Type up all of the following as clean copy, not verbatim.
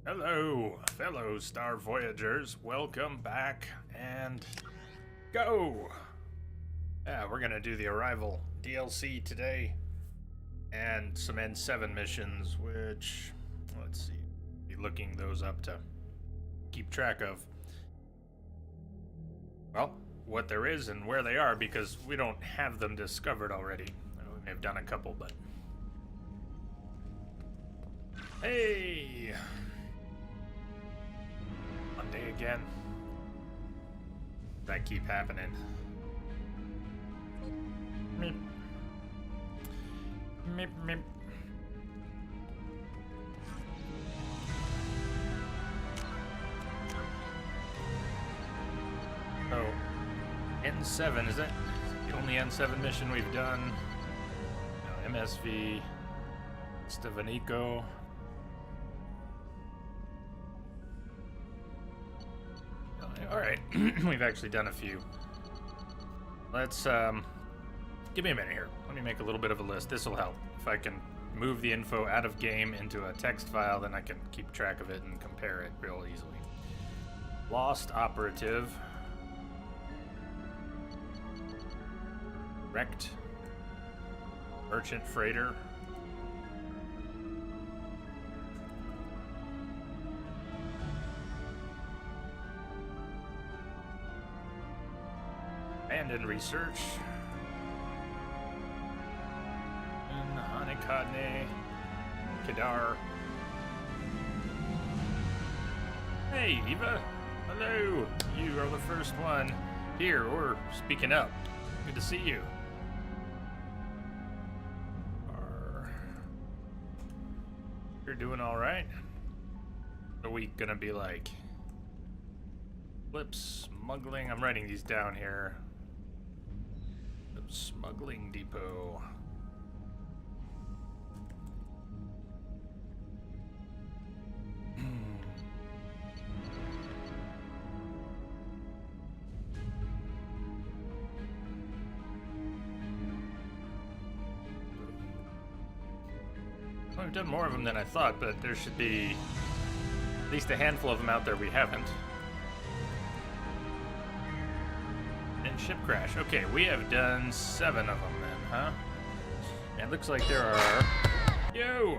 Hello, fellow Star Voyagers. Welcome back and go! Yeah, we're gonna do the Arrival DLC today and some N7 missions, which, let's see, be looking those up to keep track of. Well, what there is and where they are, because we don't have them discovered already. We may have done a couple, but... Hey! Monday again. That keep happening. Meep. Meep, meep. So, N7, is that the only N7 mission we've done? No, MSV, Stevanico. Alright, we've actually done a few. Let's, give me a minute here. Let me make a little bit of a list. This will help. If I can move the info out of game into a text file, then I can keep track of it and compare it real easily. Lost Operative. Wrecked. Merchant Freighter. Abandoned Research. And Hanikadne. Kedar. Hey, Eva. Hello. You are the first one here, or speaking up. Good to see you. You're doing alright? What are we gonna be like? Flip smuggling. I'm writing these down here. Flip smuggling depot. Well, we've done more of them than I thought, but there should be at least a handful of them out there we haven't. And ship crash. Okay, we have done 7 of them then, huh? And it looks like there are... Yo!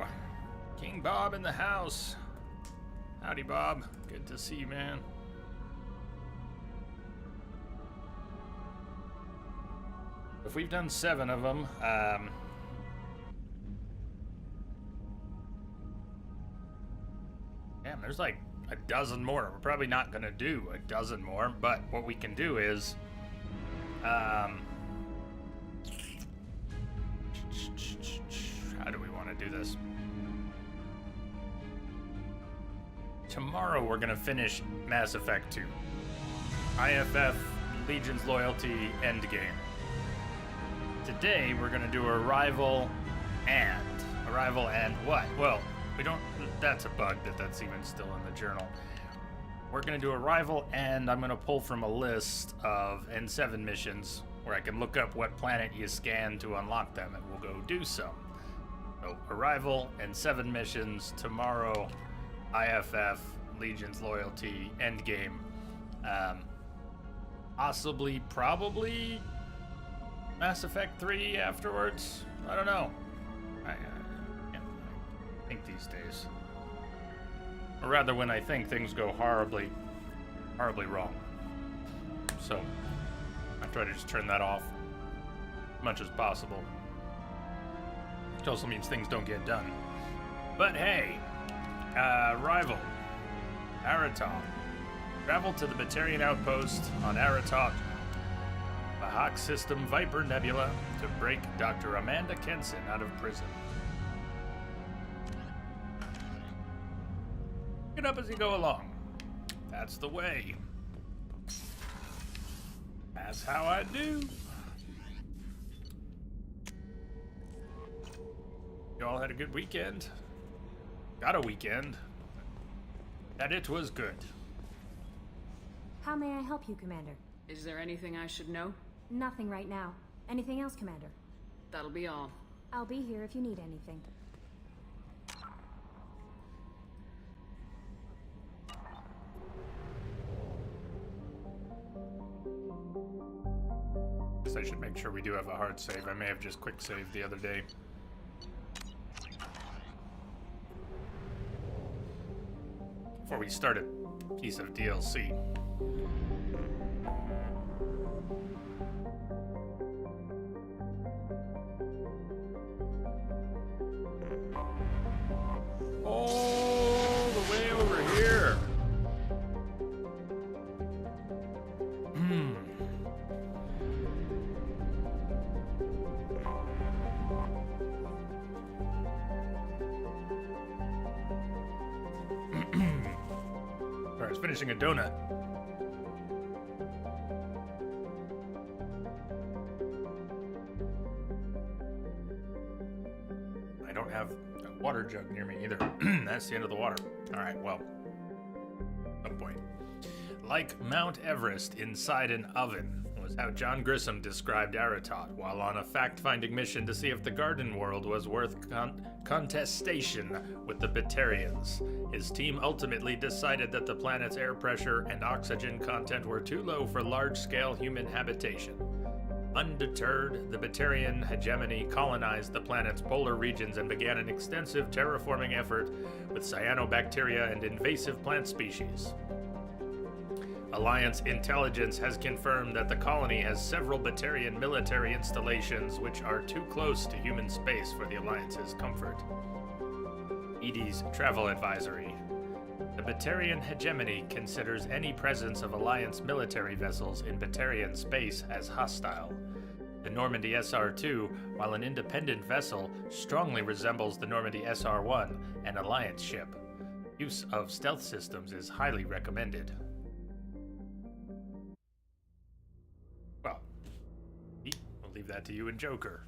King Bob in the house. Howdy, Bob. Good to see you, man. If we've done 7 of them, damn, there's like a dozen more. We're probably not gonna do a dozen more, but what we can do is, how do we want to do this? Tomorrow we're gonna finish Mass Effect 2. IFF, Legion's Loyalty, Endgame. Today we're gonna do Arrival and what? Well, we don't, that's a bug that's even still in the journal. We're gonna do Arrival, and I'm gonna pull from a list of N7 missions where I can look up what planet you scan to unlock them, and we'll go do some. So Arrival, N7 missions, tomorrow, IFF, Legion's Loyalty, Endgame. Possibly, probably Mass Effect 3 afterwards. I don't know. I can't think these days. Or rather, when I think, things go horribly wrong. So, I try to just turn that off as much as possible. Which also means things don't get done. But hey, Arrival. Aratok. Travel to the Batarian outpost on Aratok, Bahak System Viper Nebula, to break Dr. Amanda Kenson out of prison. Pick it up as you go along. That's the way. That's how I do. You all had a good weekend? Got a weekend. And it was good. How may I help you, Commander? Is there anything I should know? Nothing right now. Anything else, Commander? That'll be all. I'll be here if you need anything. guess I should make sure we do have a hard save. I may have just quick saved the other day. Before we start a piece of DLC. All the way over here. Alright, I was finishing a donut. I don't have a water jug near me either. That's the end of the water. Alright, well. No point. Like Mount Everest inside an oven was how John Grissom described Aratot while on a fact-finding mission to see if the garden world was worth contestation with the Batarians. His team ultimately decided that the planet's air pressure and oxygen content were too low for large-scale human habitation. Undeterred, the Batarian hegemony colonized the planet's polar regions and began an extensive terraforming effort with cyanobacteria and invasive plant species. Alliance intelligence has confirmed that the colony has several Batarian military installations which are too close to human space for the Alliance's comfort. EDI's travel advisory. The Batarian hegemony considers any presence of Alliance military vessels in Batarian space as hostile. The Normandy SR-2, while an independent vessel, strongly resembles the Normandy SR-1, an Alliance ship. Use of stealth systems is highly recommended. Well, we'll leave that to you and Joker.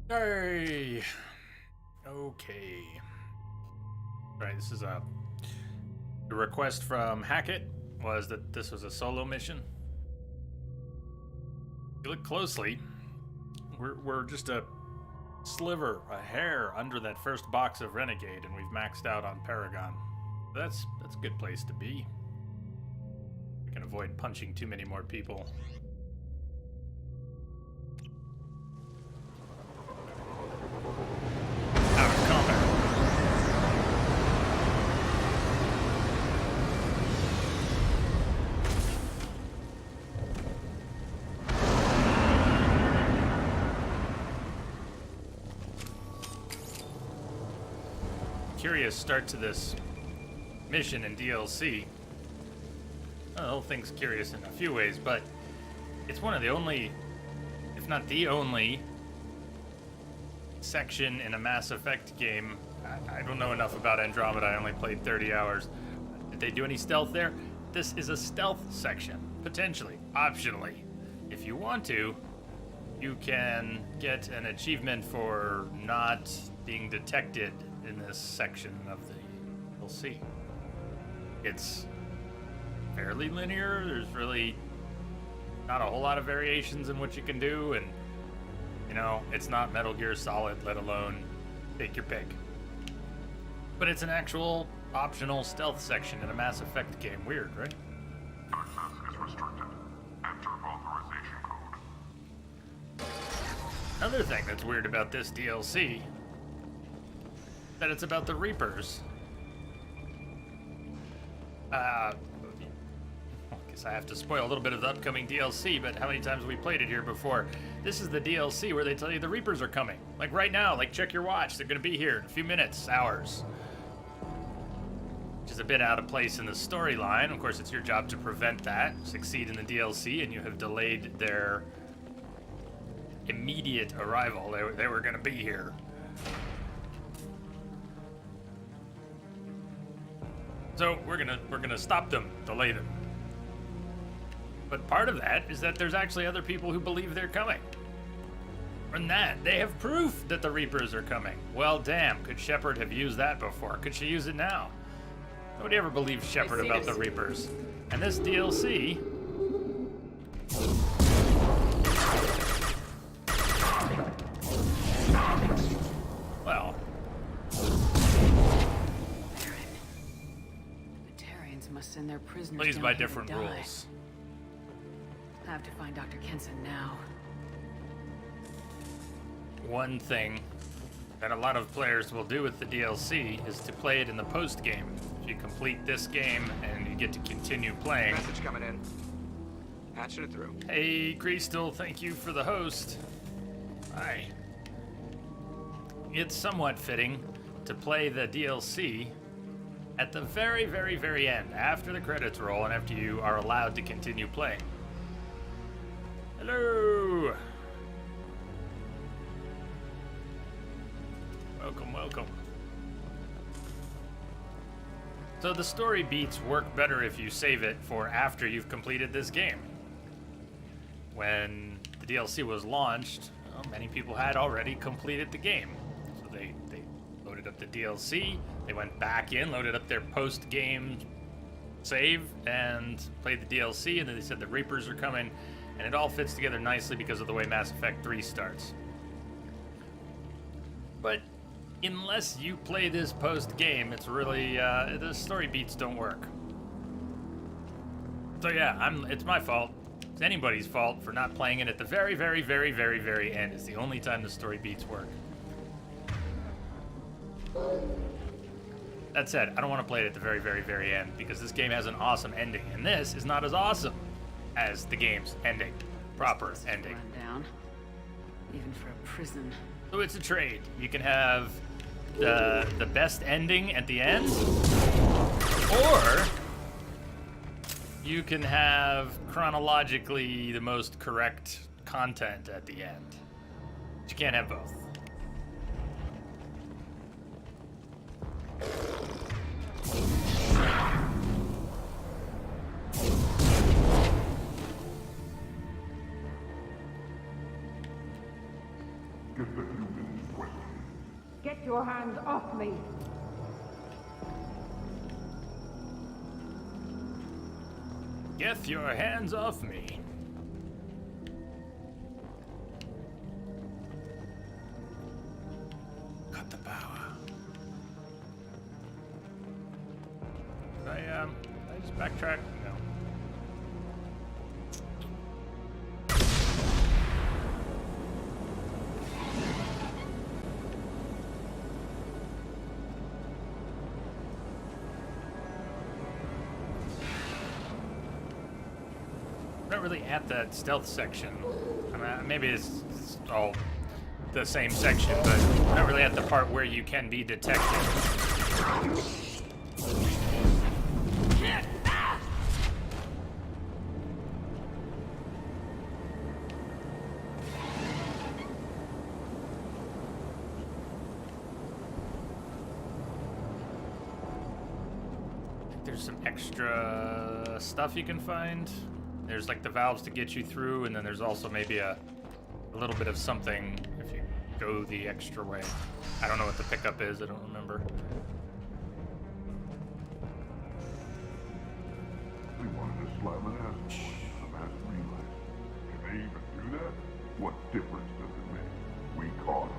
Hey. Okay. Right, this is the request from Hackett was that this was a solo mission. If you look closely, we're just a sliver, a hair under that first box of Renegade, and we've maxed out on Paragon. That's a good place to be. We can avoid punching too many more people. Out of combat. Curious start to this mission in DLC. Well, the whole thing's curious in a few ways, but it's one of the only, if not the only, section in a Mass Effect game. I don't know enough about Andromeda. I only played 30 hours. Did they do any stealth there? This is a stealth section, potentially, optionally. If you want to, you can get an achievement for not being detected in this section of the DLC. It's fairly linear. There's really not a whole lot of variations in what you can do, and you know, it's not Metal Gear Solid, let alone take your pick. But it's an actual optional stealth section in a Mass Effect game. Weird, right? Access is restricted. Enter authorization code. Another thing that's weird about this DLC, that it's about the Reapers. I guess I have to spoil a little bit of the upcoming DLC, but how many times have we played it here before? This is the DLC where they tell you the Reapers are coming. Like right now, like check your watch, they're gonna be here in a few minutes, hours. Which is a bit out of place in the storyline. Of course, it's your job to prevent that, succeed in the DLC, and you have delayed their immediate arrival. They were gonna be here. So we're gonna stop them, delay them. But part of that is that there's actually other people who believe they're coming. And that, they have proof that the Reapers are coming. Well, damn, could Shepard have used that before? Could she use it now? Nobody ever believed Shepard about the Reapers. And this DLC... well... and their prisoners Plays down by here to different die. rules. I have to find Dr. Kenson now. One thing that a lot of players will do with the DLC is to play it in the post game. If you complete this game and you get to continue playing. Message coming in. Patching it through. Hey, Crystal, thank you for the host. Hi. It's somewhat fitting to play the DLC at the very, very, very end, after the credits roll and after you are allowed to continue playing. Hello! Welcome, welcome. So the story beats work better if you save it for after you've completed this game. When the DLC was launched, well, many people had already completed the game. So they loaded up the DLC, they went back in, loaded up their post-game save, and played the DLC, and then they said the Reapers are coming, and it all fits together nicely because of the way Mass Effect 3 starts. But unless you play this post-game, it's really, the story beats don't work. So yeah, it's my fault. It's anybody's fault for not playing it at the very, very, very, very, very end. It's the only time the story beats work. That said, I don't want to play it at the very, very, very end because this game has an awesome ending, and this is not as awesome as the game's ending. Proper ending. Run down. Even for a prison. So it's a trade. You can have the best ending at the end, or you can have chronologically the most correct content at the end. But you can't have both. Get the human question. Get your hands off me! Get your hands off me. Got the power. Did I just backtrack? No. We're not really at that stealth section. I mean, maybe it's all the same section, but we're not really at the part where you can be detected. There's some extra stuff you can find. There's like the valves to get you through, and then there's also maybe a little bit of something if you go the extra way. I don't know what the pickup is, I don't remember. They wanted to slam an ass on the mass relay. Can they even do that? What difference does it make? We caught them.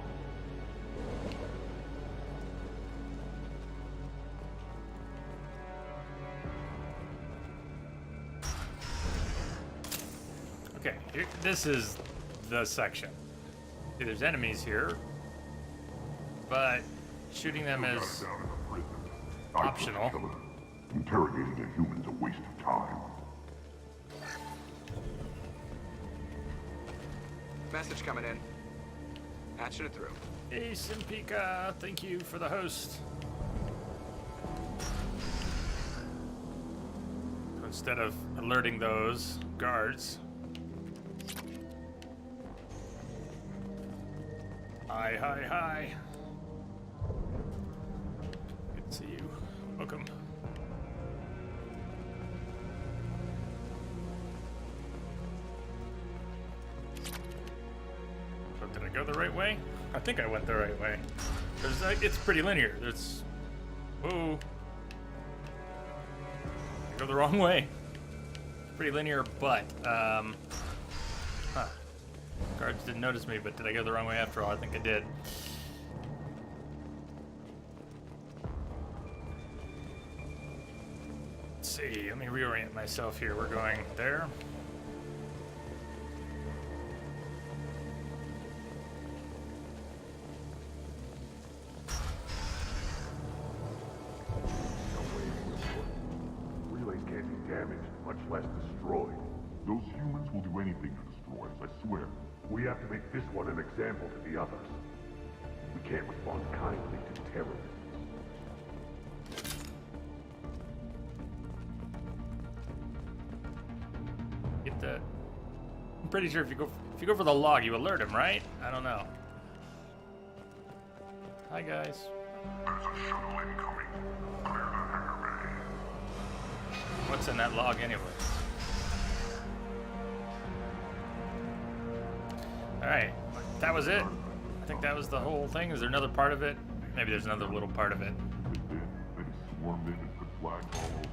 Okay, this is the section. See, there's enemies here, but shooting them Got is us down in a prison. optional. I killer. Interrogating a human's a waste of time. Message coming in. Patching it through. Hey, Simpika, thank you for the host. Instead of alerting those guards. Hi, hi, hi. Good to see you. Welcome. So did I go the right way? I think I went the right way. It's pretty linear. There's... Whoa. I go the wrong way. Pretty linear, but, guards didn't notice me, but did I go the wrong way after all? I think I did. Let's see. Let me reorient myself here. We're going there. Relays can't be damaged, much less destroyed. Those humans will do anything to destroy us, I swear. We have to make this one an example to the others. We can't respond kindly to terrorists. Get the. I'm pretty sure if you go for the log, you alert him, right? I don't know. Hi guys. There's a shuttle incoming. Clear the hangar bay. What's in that log anyway? All right, that was it. I think that was the whole thing. Is there another part of it? Maybe there's another little part of it. They swarmed in and put flags all over.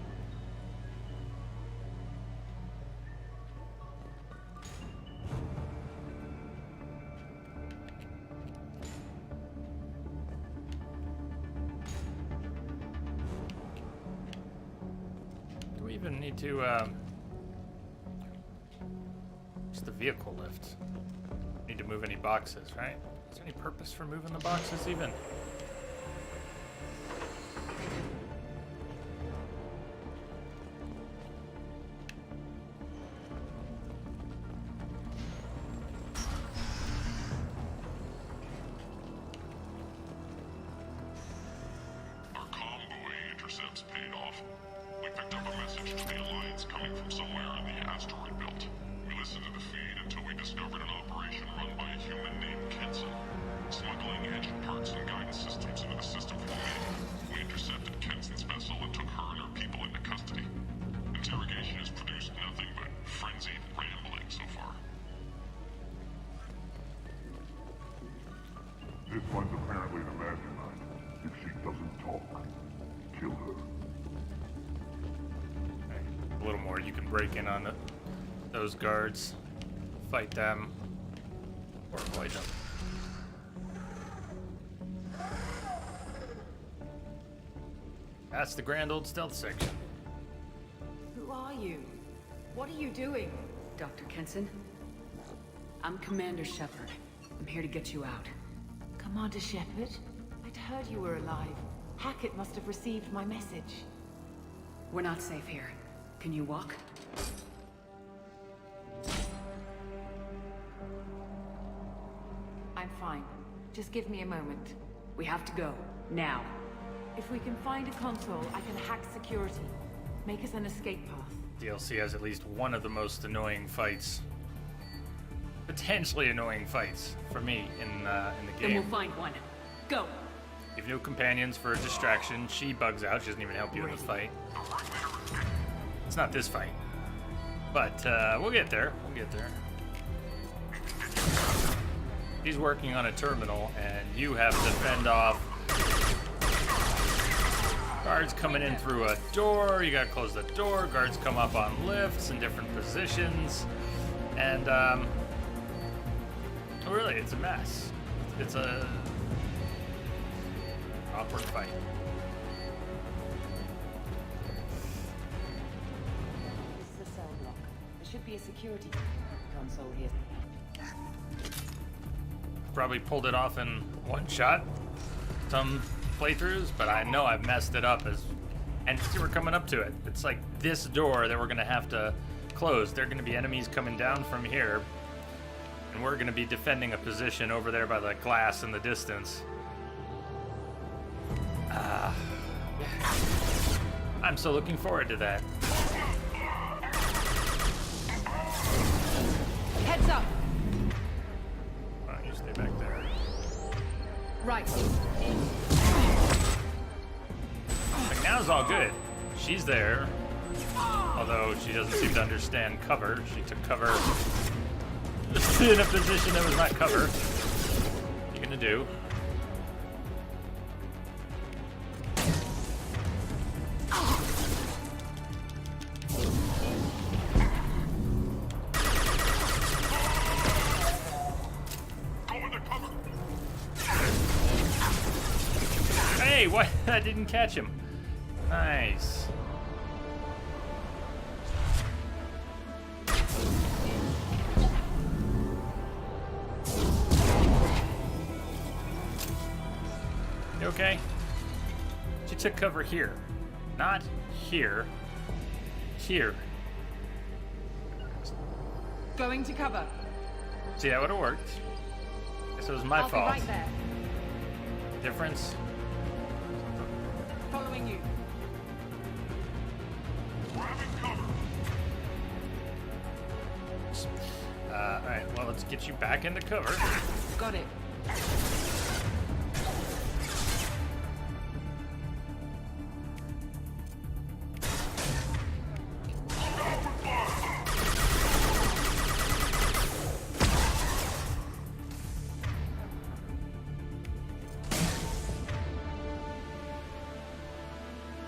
Do we even need to, just the vehicle lift? Need to move any boxes, right? Is there any purpose for moving the boxes even? Our convoy intercepts paid off. We picked up a message to the Alliance coming from somewhere in the asteroid belt. We listened to the feed until we discovered an operation run by a human named Kenson, smuggling engine parts and guidance systems into the system for me. We intercepted Kenson's vessel and took her and her people into custody. Interrogation has produced nothing but frenzied rambling so far. This one's apparently the mastermind. If she doesn't talk, kill her. A little more. You can break in on those guards, fight them, or avoid them. That's the grand old stealth section. Who are you? What are you doing? Dr. Kenson? I'm Commander Shepard. I'm here to get you out. Commander Shepard? I'd heard you were alive. Hackett must have received my message. We're not safe here. Can you walk? I'm fine. Just give me a moment. We have to go. Now. If we can find a console, I can hack security. Make us an escape path. DLC has at least one of the most annoying fights, potentially annoying fights for me in the Then game. we'll find one. Go! You have no companions for a distraction. She bugs out. She doesn't even help you in the fight. It's not this fight, but we'll get there. We'll get there. He's working on a terminal, and you have to fend off guards coming in through a door. You gotta close the door. Guards come up on lifts in different positions, and really, it's a mess. It's a awkward fight. This is a cell block. There should be a security console here. Probably pulled it off in one shot, some playthroughs, but I know I've messed it up and see, we're coming up to it. It's like this door that we're gonna have to close. There are gonna be enemies coming down from here, and we're gonna be defending a position over there by the glass in the distance. I'm so looking forward to that. Heads up! Why don't you stay back there? Right. Like, now's all good. She's there. Although she doesn't seem to understand cover. She took cover in a position that was not cover. What are you gonna do? Hey, what? That didn't catch him. Nice. okay? She took cover here. Not here. Here. Going to cover. See, that would have worked. Guess it was my I'll fault. be right there. Difference? Following you. Alright, well, let's get you back into cover. Got it.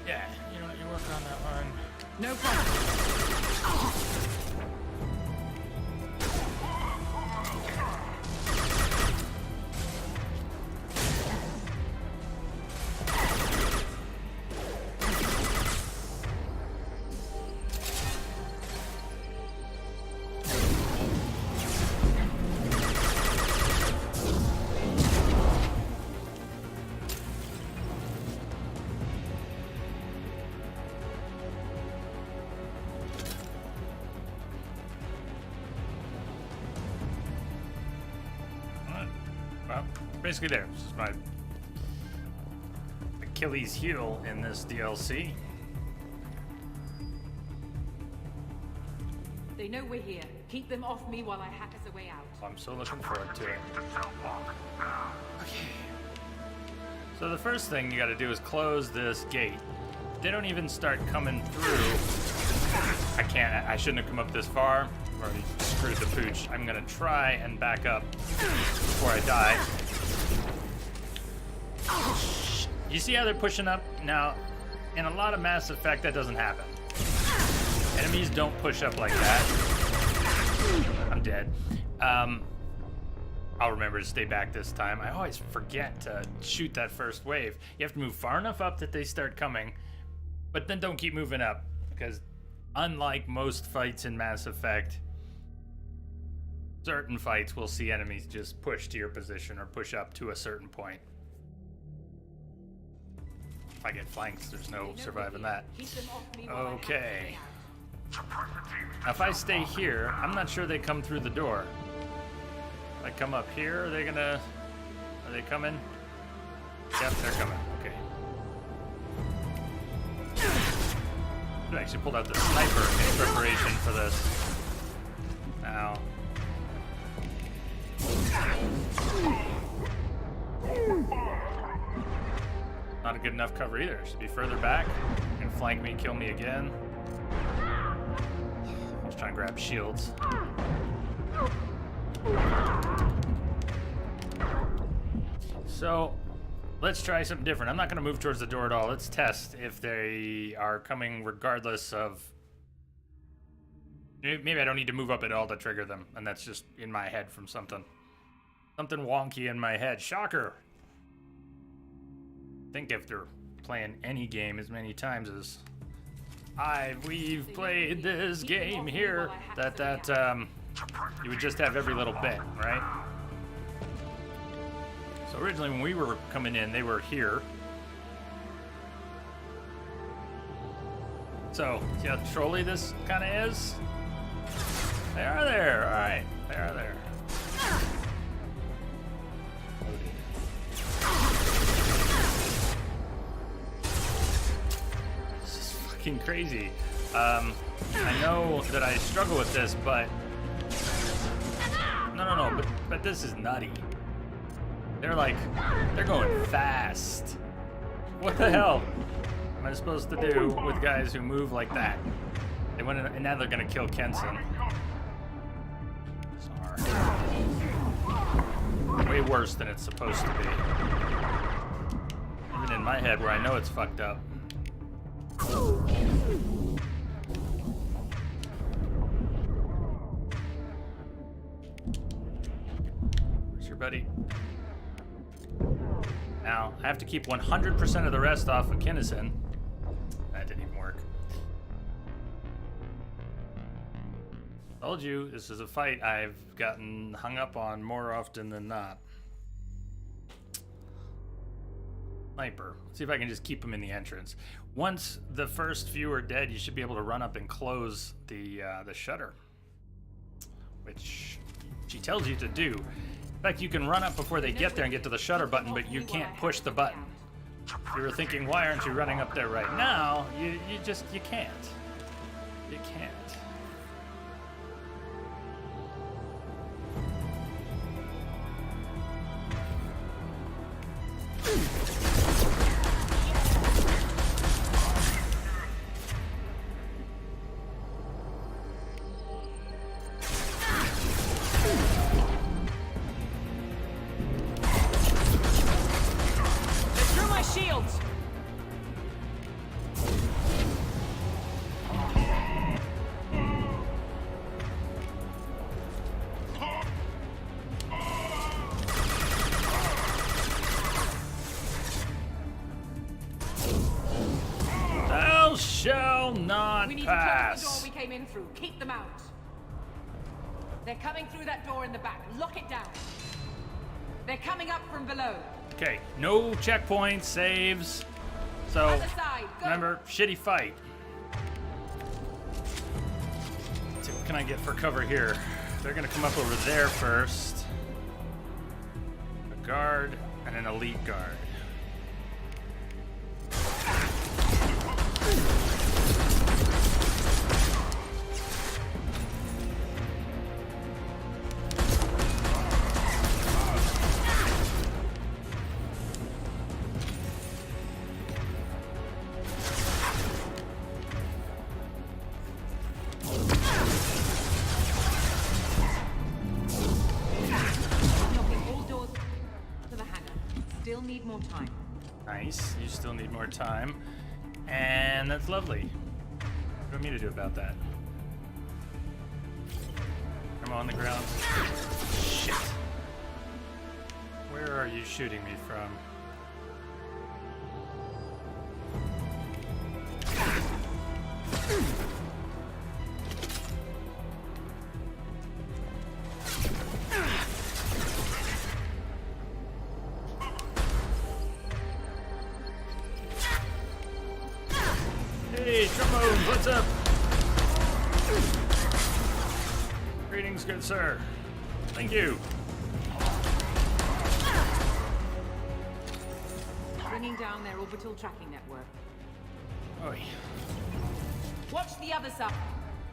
Yeah, you work on that one. No problem. Well, basically there. This is my Achilles heel in this DLC. They know we're here. Keep them off me while I hack us a way out. I'm so looking forward to it. Okay. So the first thing you gotta do is close this gate. They don't even start coming through. I shouldn't have come up this far. I've already screwed the pooch. I'm gonna try and back up before I die. You see how they're pushing up? Now, in a lot of Mass Effect, that doesn't happen. Enemies don't push up like that. I'm dead. I'll remember to stay back this time. I always forget to shoot that first wave. You have to move far enough up that they start coming, but then don't keep moving up, because unlike most fights in Mass Effect, certain fights will see enemies just push to your position or push up to a certain point. If I get flanked, there's no surviving that. Keep them off me while I hack us a Okay. way out. Now if I stay here, I'm not sure they come through the door. If I come up here, are they coming? Yep, they're coming. Okay. I actually pulled out the sniper in preparation for this. Now. Not a good enough cover either. Should be further back. Can flank me, kill me again. Let's try and grab shields. So, let's try something different. I'm not going to move towards the door at all. Let's test if they are coming regardless of... Maybe I don't need to move up at all to trigger them, and that's just in my head from something. Something wonky in my head. Shocker! I think after playing any game as many times as we've played this game here, that you would just have every little bit, right? So originally when we were coming in, they were here. So, see how trolly this kind of is? They are there, alright. They are there. This is fucking crazy. I know that I struggle with this, but... No, but this is nutty. They're going fast. What the hell am I supposed to do with guys who move like that? They went in, and now they're gonna kill Kenson. Sorry. Way worse than it's supposed to be. Even in my head where I know it's fucked up. Where's your buddy? Now, I have to keep 100% of the rest off of Kinnison. That didn't even work. Told you, this is a fight I've gotten hung up on more often than not. Sniper. See if I can just keep him in the entrance. Once the first few are dead, you should be able to run up and close the shutter, which she tells you to do. In fact, you can run up before they get there and get to the shutter button, but you can't push the button. If you were thinking, why aren't you running up there right now? You can't. You can't. Shall not We need pass. to close the door we came in through. Keep them out. They're coming through that door in the back. Lock it down. They're coming up from below. Okay, no checkpoints, saves. So Other side, go. remember, shitty fight. Let's see, what can I get for cover here? They're gonna come up over there first. A guard and an elite guard. Knocking all doors to the hangar. Still need more time. Nice, you still need more time. And that's lovely. What do you want me to do about that? I'm on the ground. Shit. Where are you shooting me from? Hey, Trombone, what's up? Greetings, good sir. Thank you. Bringing down their orbital tracking network. Oi. Watch the other side.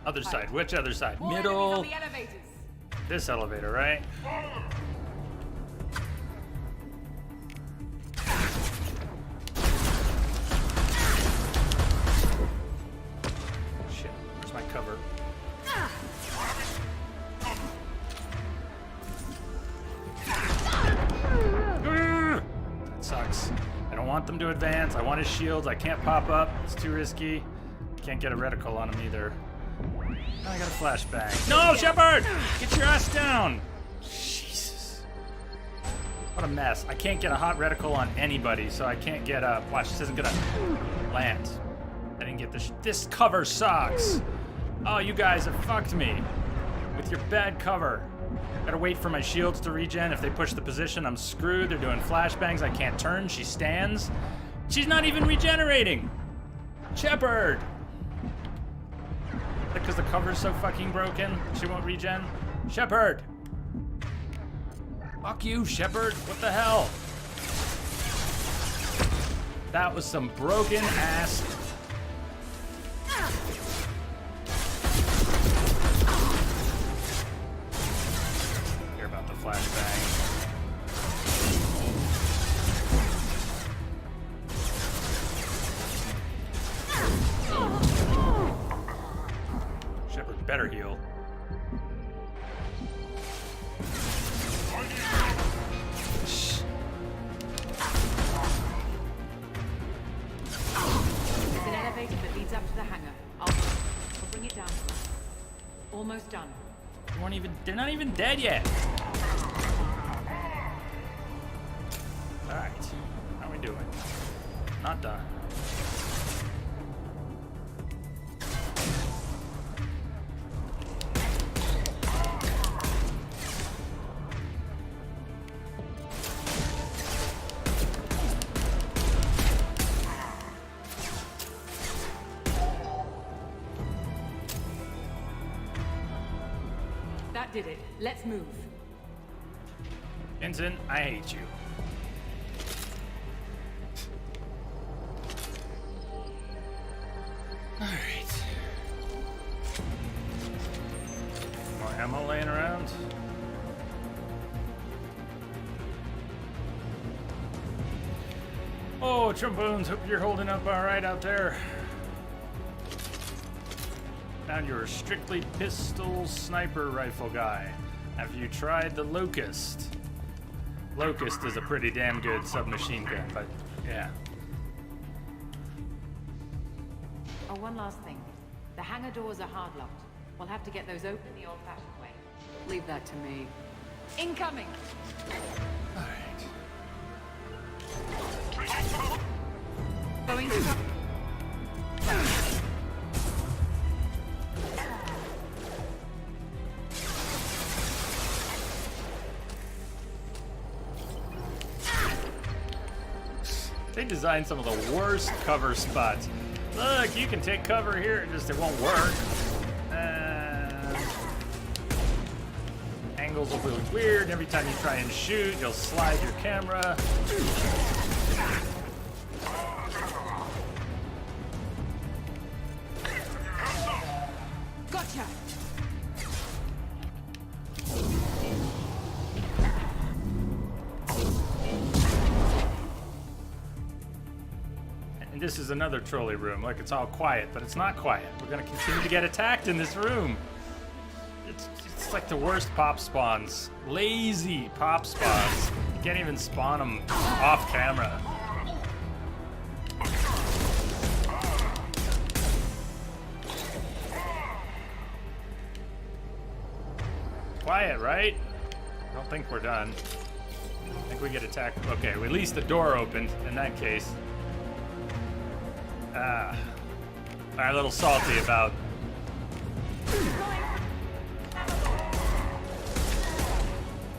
Other side. Which other side? More enemies Middle. on the elevators. This elevator, right? Shit. Where's my cover? That sucks. I don't want them to advance. I want his shields. I can't pop up. It's too risky. Can't get a reticle on him either. I got a flashbang. No, Shepard! Get your ass down! Jesus. What a mess. I can't get a hot reticle on anybody, so I can't get a... Watch, this isn't gonna land. I didn't get this. This cover sucks. Oh, you guys have fucked me with your bad cover. Gotta wait for my shields to regen. If they push the position, I'm screwed. They're doing flashbangs. I can't turn. She stands. She's not even regenerating. Shepard! Because the cover's so fucking broken, she won't regen. Shepard! Fuck you, Shepard. What the hell? That was some broken ass. Hear about the flashbang. Shepard better heal. Shh. There's an elevator that leads up to the hangar. I'll bring it down. Almost done. They're not even dead yet. Alright. How are we doing? Not done. That did it. Let's move. Ensign, I hate you. Alright. More ammo laying around. Oh, trombones, hope you're holding up alright out there. Found you're a strictly pistol sniper rifle guy. Have you tried the Locust? Locust is a pretty damn good submachine gun, but yeah. Oh, one last thing. The hangar doors are hard locked. We'll have to get those open the old-fashioned way. Leave that to me. Incoming! Alright. Going to... They designed some of the worst cover spots. Look, you can take cover here, it won't work. Angles will be weird. Every time you try and shoot, you'll slide your camera. Gotcha! And this is another trolley room. Look, it's all quiet, but it's not quiet. We're gonna continue to get attacked in this room. It's like the worst pop spawns. Lazy pop spawns. You can't even spawn them off camera. Quiet, right? I don't think we're done. I think we get attacked. Okay, at least the door opened in that case. I'm a little salty about...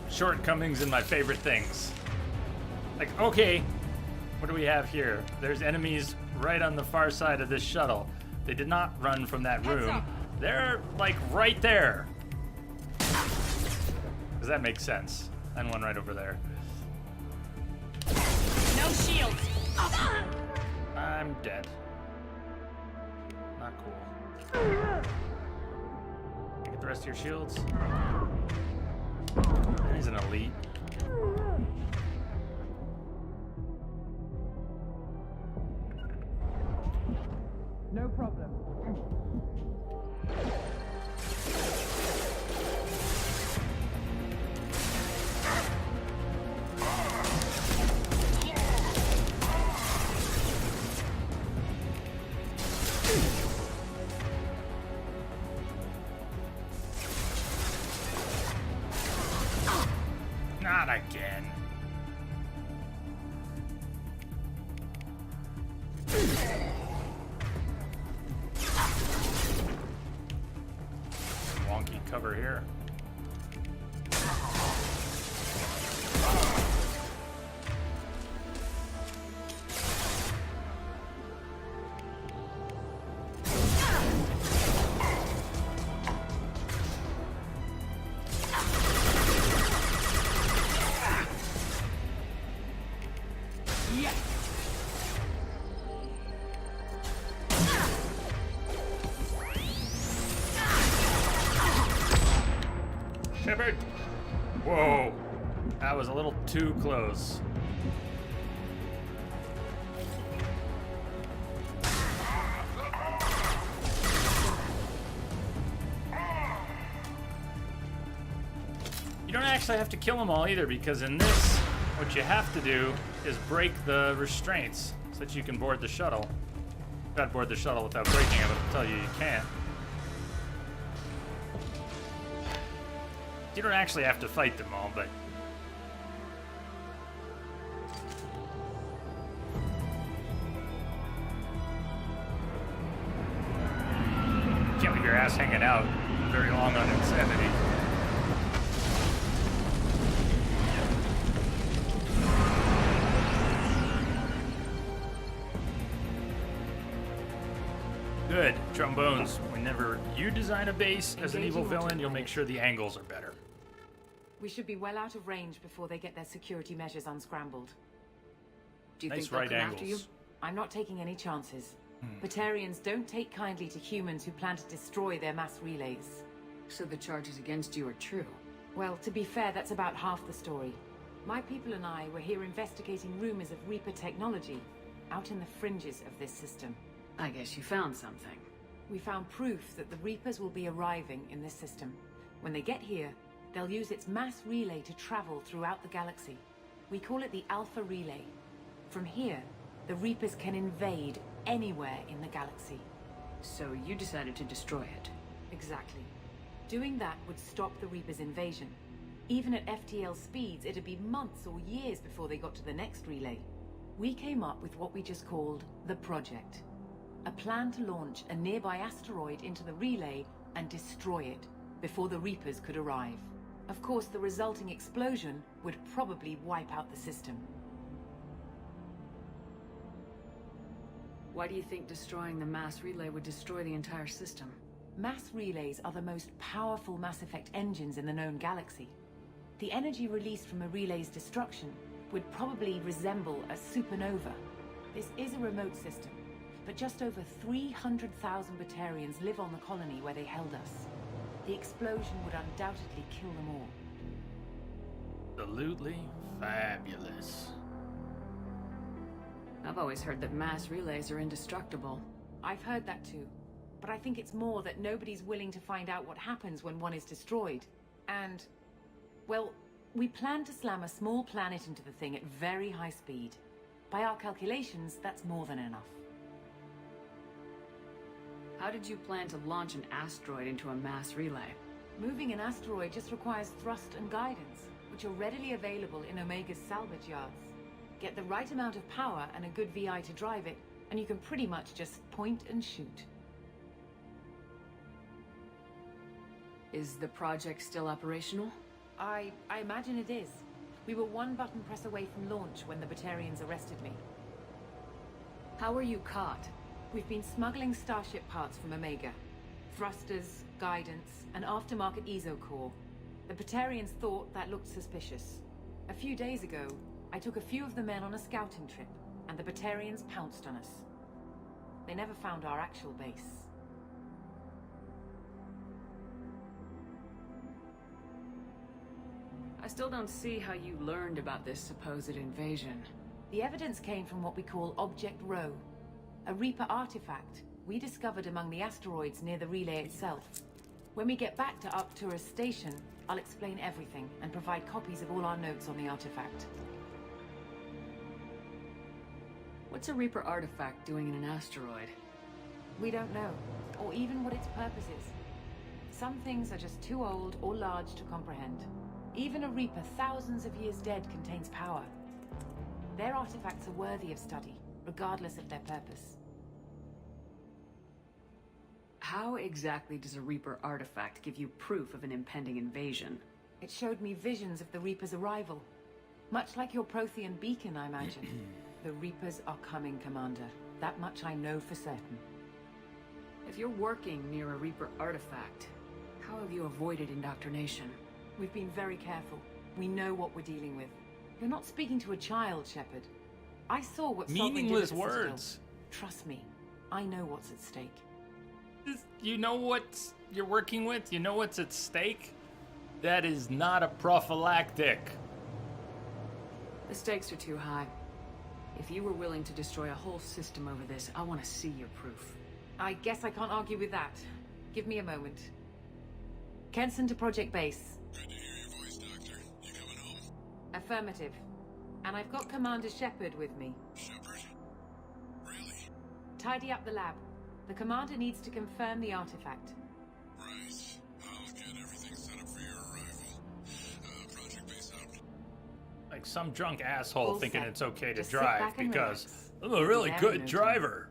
shortcomings in my favorite things. Like, okay, what do we have here? There's enemies right on the far side of this shuttle. They did not run from that room. They're, like, right there. Does that make sense? And one right over there. No shields! I'm dead. Not cool. Get the rest of your shields. He's an elite. No problem. Not again. Wonky cover here. Shepard! Whoa, that was a little too close. You don't actually have to kill them all either, because in this, what you have to do is break the restraints so that you can board the shuttle. You gotta board the shuttle without breaking it, but I'll tell you, you can't. You don't actually have to fight them all, but... can't leave your ass hanging out very long on insanity. Good. Trombones because whenever you design a base as an evil Engaging villain, you'll make autopilot. sure the angles are better. We should be well out of range before they get their security measures unscrambled. Do you Nice think they'll right come after you? angles. I'm not taking any chances. Batarians don't take kindly to humans who plan to destroy their mass relays. So the charges against you are true. Well, to be fair, that's about half the story. My people and I were here investigating rumors of Reaper technology out in the fringes of this system. I guess you found something. We found proof that the Reapers will be arriving in this system. When they get here, they'll use its mass relay to travel throughout the galaxy. We call it the Alpha Relay. From here, the Reapers can invade anywhere in the galaxy. So you decided to destroy it. Exactly. Doing that would stop the Reapers' invasion. Even at FTL speeds, it'd be months or years before they got to the next relay. We came up with what we just called the Project. A plan to launch a nearby asteroid into the relay and destroy it before the Reapers could arrive. Of course, the resulting explosion would probably wipe out the system. Why do you think destroying the mass relay would destroy the entire system? Mass relays are the most powerful Mass Effect engines in the known galaxy. The energy released from a relay's destruction would probably resemble a supernova. This is a remote system, but just over 300,000 Batarians live on the colony where they held us. The explosion would undoubtedly kill them all. Absolutely fabulous. I've always heard that mass relays are indestructible. I've heard that too, but I think it's more that nobody's willing to find out what happens when one is destroyed. And, well, we plan to slam a small planet into the thing at very high speed. By our calculations, that's more than enough. How did you plan to launch an asteroid into a mass relay? Moving an asteroid just requires thrust and guidance, which are readily available in Omega's salvage yards. Get the right amount of power and a good VI to drive it, and you can pretty much just point and shoot. Is the project still operational? I imagine it is. We were one button press away from launch when the Batarians arrested me. How were you caught? We've been smuggling Starship parts from Omega. Thrusters, guidance, and aftermarket ESO core. The Batarians thought that looked suspicious. A few days ago, I took a few of the men on a scouting trip, and the Batarians pounced on us. They never found our actual base. I still don't see how you learned about this supposed invasion. The evidence came from what we call Object Rho, a Reaper artifact we discovered among the asteroids near the relay itself. When we get back to Arcturus Station, I'll explain everything and provide copies of all our notes on the artifact. What's a Reaper artifact doing in an asteroid? We don't know, or even what its purpose is. Some things are just too old or large to comprehend. Even a Reaper thousands of years dead contains power. Their artifacts are worthy of study, regardless of their purpose. How exactly does a Reaper artifact give you proof of an impending invasion? It showed me visions of the Reaper's arrival. Much like your Prothean beacon, I imagine. The Reapers are coming, Commander. That much I know for certain. If you're working near a Reaper artifact, how have you avoided indoctrination? We've been very careful. We know what we're dealing with. You're not speaking to a child, Shepard. I saw what Sovereign did Meaningless at the Citadel. words. Trust me, I know what's at stake. You know what you're working with? You know what's at stake? That is not a prophylactic. The stakes are too high. If you were willing to destroy a whole system over this, I want to see your proof. I guess I can't argue with that. Give me a moment. Kenson to Project Base. Good to hear your voice, Doctor. You coming home? Affirmative. And I've got Commander Shepard with me. Shepard? Really? Tidy up the lab. The Commander needs to confirm the artifact. Right. I'll get everything set up for your arrival. Project Base out. Like some drunk asshole All thinking set. it's okay to Just sit drive back and because relax. I'm a really There in good no time. driver.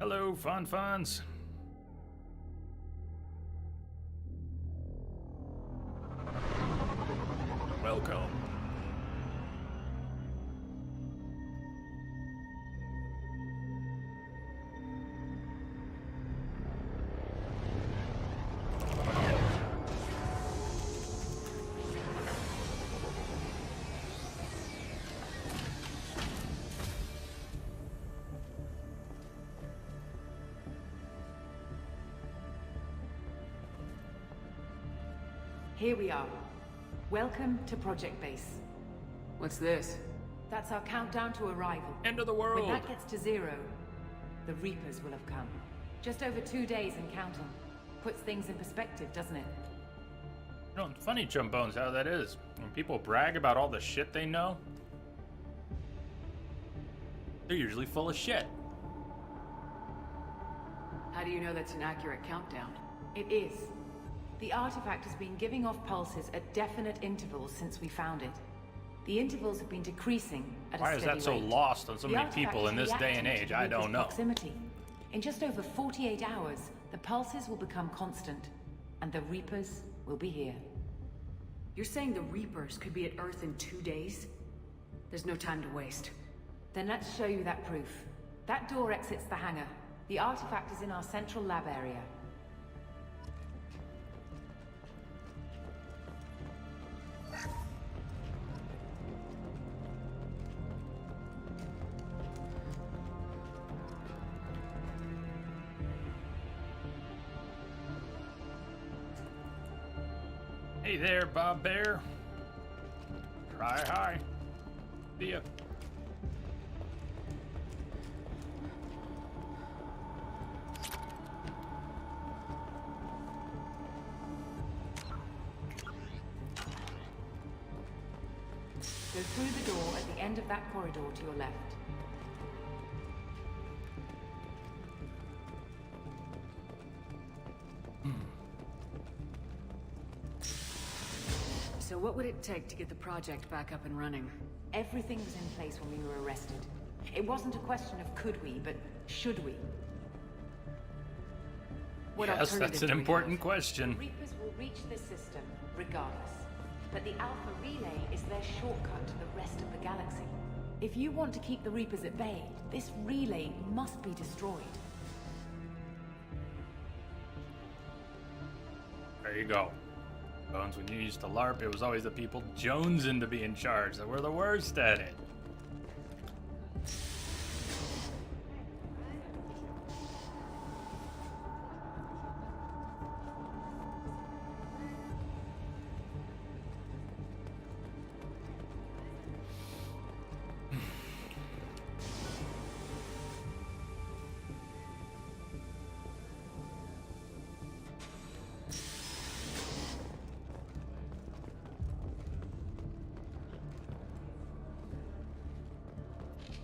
Hello, Fons. Welcome. Here we are. Welcome to Project Base. What's this? That's our countdown to arrival. End of the world. When that gets to 0, the Reapers will have come. Just over 2 days and counting. Puts things in perspective, doesn't it? You know, it's funny, Chumbones, how that is. When people brag about all the shit they know, they're usually full of shit. How do you know that's an accurate countdown? It is. The artifact has been giving off pulses at definite intervals since we found it. The intervals have been decreasing at Why a is steady that so rate. lost on so The many artifact people is in this day and reacting age? to I Reaper's don't know. Proximity. In just over 48 hours, the pulses will become constant, and the Reapers will be here. You're saying the Reapers could be at Earth in 2 days? There's no time to waste. Then let's show you that proof. That door exits the hangar. The artifact is in our central lab area. Hey there, Bob Bear. Try hi. See ya. Go through the door at the end of that corridor to your left. So what would it take to get the project back up and running? Everything was in place when we were arrested. It wasn't a question of could we, but should we? What Yes, alternative that's an do we important have? question. Reapers will reach this system, regardless. But the Alpha Relay is their shortcut to the rest of the galaxy. If you want to keep the Reapers at bay, this relay must be destroyed. There you go. Bones, when you used to LARP, it was always the people jonesing to be in charge that were the worst at it.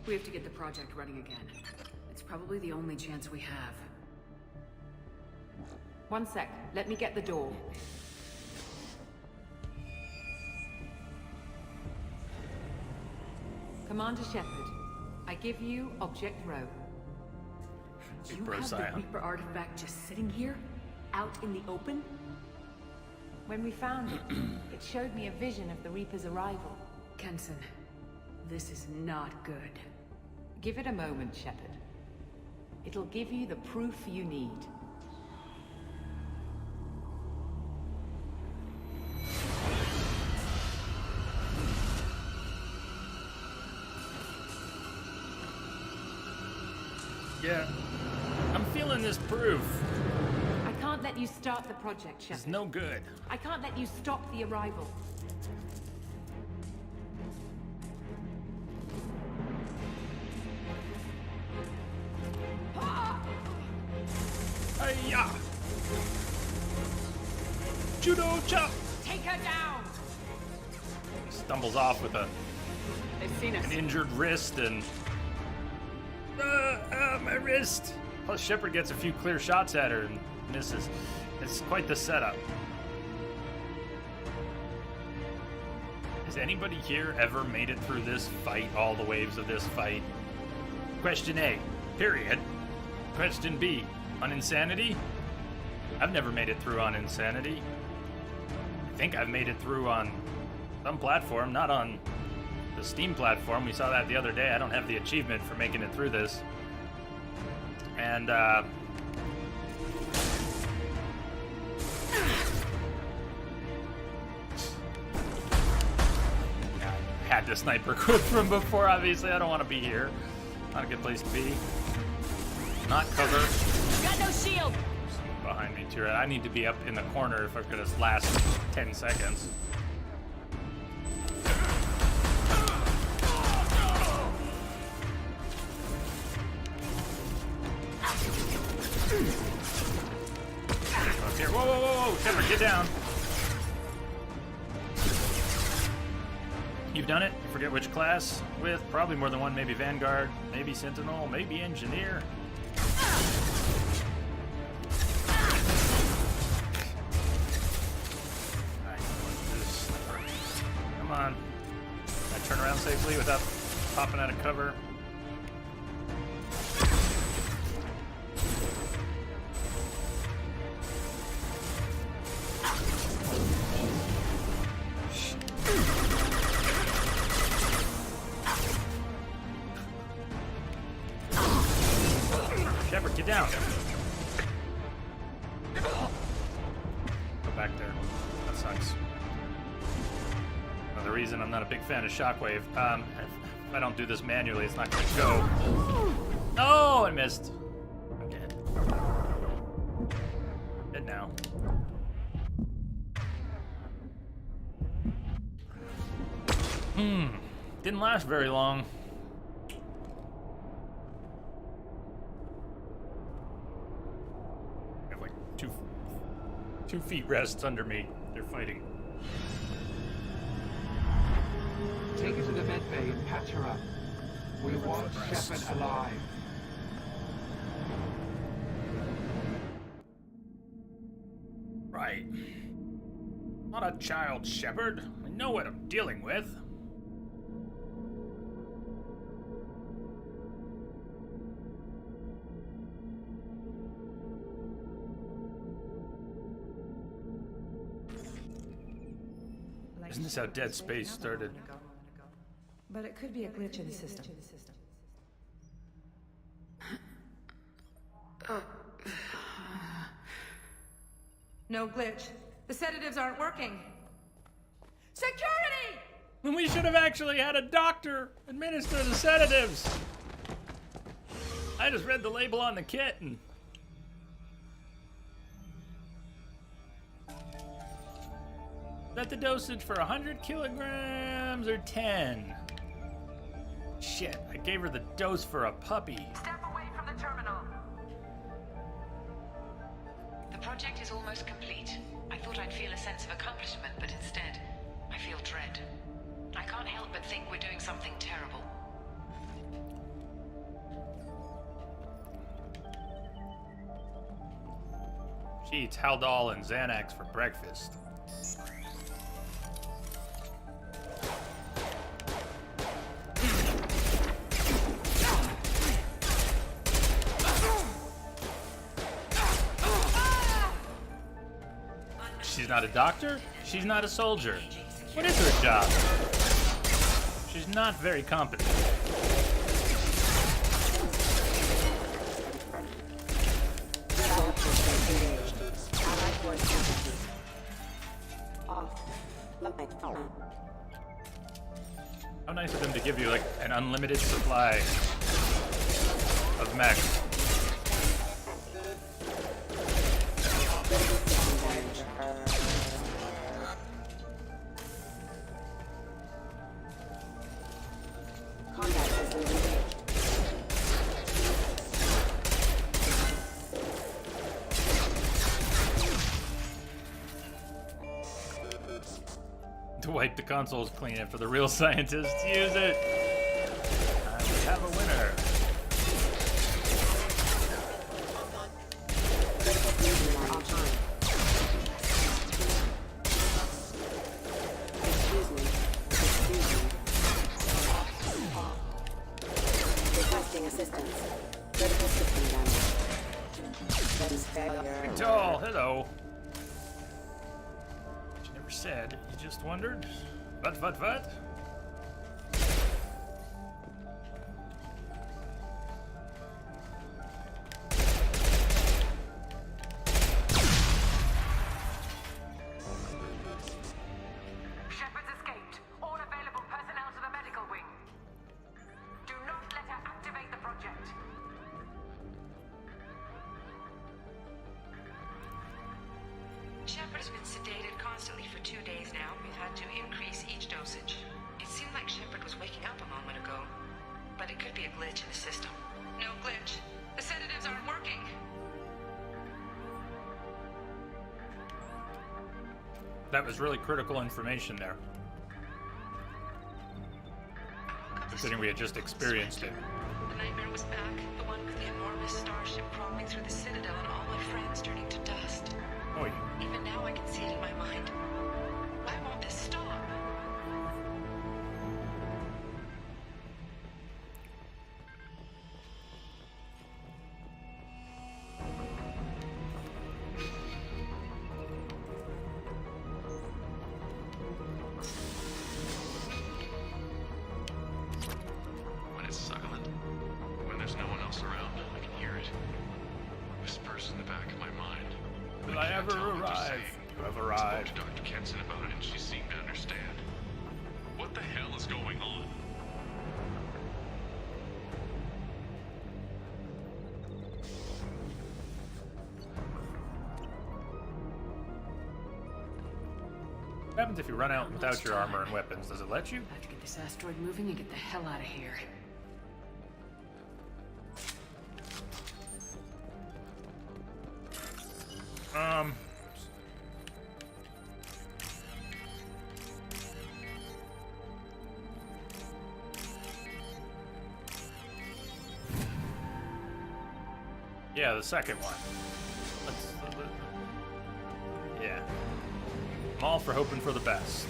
We have to get the project running again. It's probably the only chance we have. 1 sec, let me get the door. Commander Shepard, I give you Object Rho. You Bro have the Scion. Reaper artifact just sitting here? Out in the open? When we found it, it showed me a vision of the Reaper's arrival. Kenson, this is not good. Give it a moment, Shepard. It'll give you the proof you need. Yeah, I'm feeling this proof. I can't let you start the project, It's Shepard. no good. I can't let you stop the arrival. Hiya! Judo chop! Take her down! Stumbles off with They've seen us. an injured wrist and... my wrist! Plus Shepard gets a few clear shots at her and misses. It's quite the setup. Has anybody here ever made it through this fight, all the waves of this fight? Question A, period. Question B. On Insanity? I've never made it through on Insanity. I think I've made it through on some platform, not on the Steam platform. We saw that the other day. I don't have the achievement for making it through this. And, I had the sniper equipped from before, obviously. I don't want to be here. Not a good place to be. Not cover. Got no shield! Someone behind me, too. I need to be up in the corner if I'm going to last 10 seconds. Here. Whoa, whoa, whoa, whoa! Shepard, get down! You've done it? I forget which class with. Probably more than one. Maybe Vanguard, maybe Sentinel, maybe Engineer. Come on. Can I turn around safely without popping out of cover? Shepard, get down. Go back there. That sucks. Another reason I'm not a big fan of Shockwave. If I don't do this manually, it's not going to go. Oh, I missed. I'm dead. Dead now. Didn't last very long. I have like two feet rests under me. They're fighting. Take her to the med bay and patch her up. We want Shepard alive. Right. Not a child, Shepard. I know what I'm dealing with. Isn't this how Dead Space started? But it could be a glitch in the system. No glitch. The sedatives aren't working. Security! We should have actually had a doctor administer the sedatives. I just read the label on the kit and... Is that the dosage for 100 kilograms or 10? Shit, I gave her the dose for a puppy. Step away from the terminal. The project is almost complete. I thought I'd feel a sense of accomplishment, but instead, I feel dread. I can't help but think we're doing something terrible. She eats Haldol and Xanax for breakfast. She's not a doctor. She's not a soldier. What is her job? She's not very competent. How nice of them to give you, like, an unlimited supply of mechs. To wipe the consoles clean and for the real scientists to use it. We have a winner. Requesting assistance. Critical system damage. said. You just wondered? What? Shepard's escaped. All available personnel to the medical wing. Do not let her activate the project. Shepard has been sedated constantly for 2 days now. We've had to increase each dosage. It seemed like Shepard was waking up a moment ago, but it could be a glitch in the system. No glitch. The sedatives aren't working. That was really critical information there. Considering we had just experienced it. The nightmare was back. The one with the enormous starship crawling through the Citadel and all my friends turning to dust. Oy. Even now I can see it in my mind. Why won't this stop? When it's silent, when there's no one else around, I can hear it. Whispers in the back of my mind. Will I can't ever tell what to say. arrive? You have I arrived. spoke to Dr. Kenson about it and she seemed to understand. What the hell is going on? What happens if you run out without your armor and weapons? Does it let you? I have to get this asteroid moving and get the hell out of here. Yeah, the second one. Yeah. I'm all for hoping for the best.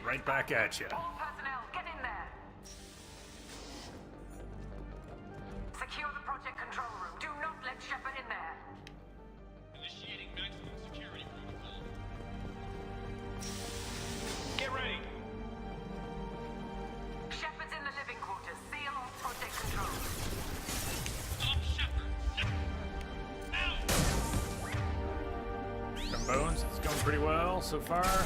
Right back at you. All personnel, get in there. Secure the project control room. Do not let Shepard in there. Initiating maximum security protocol. Get ready. Shepard's in the living quarters. Seal off project control. Stop Shepard. Now. Some bones. It's going pretty well so far.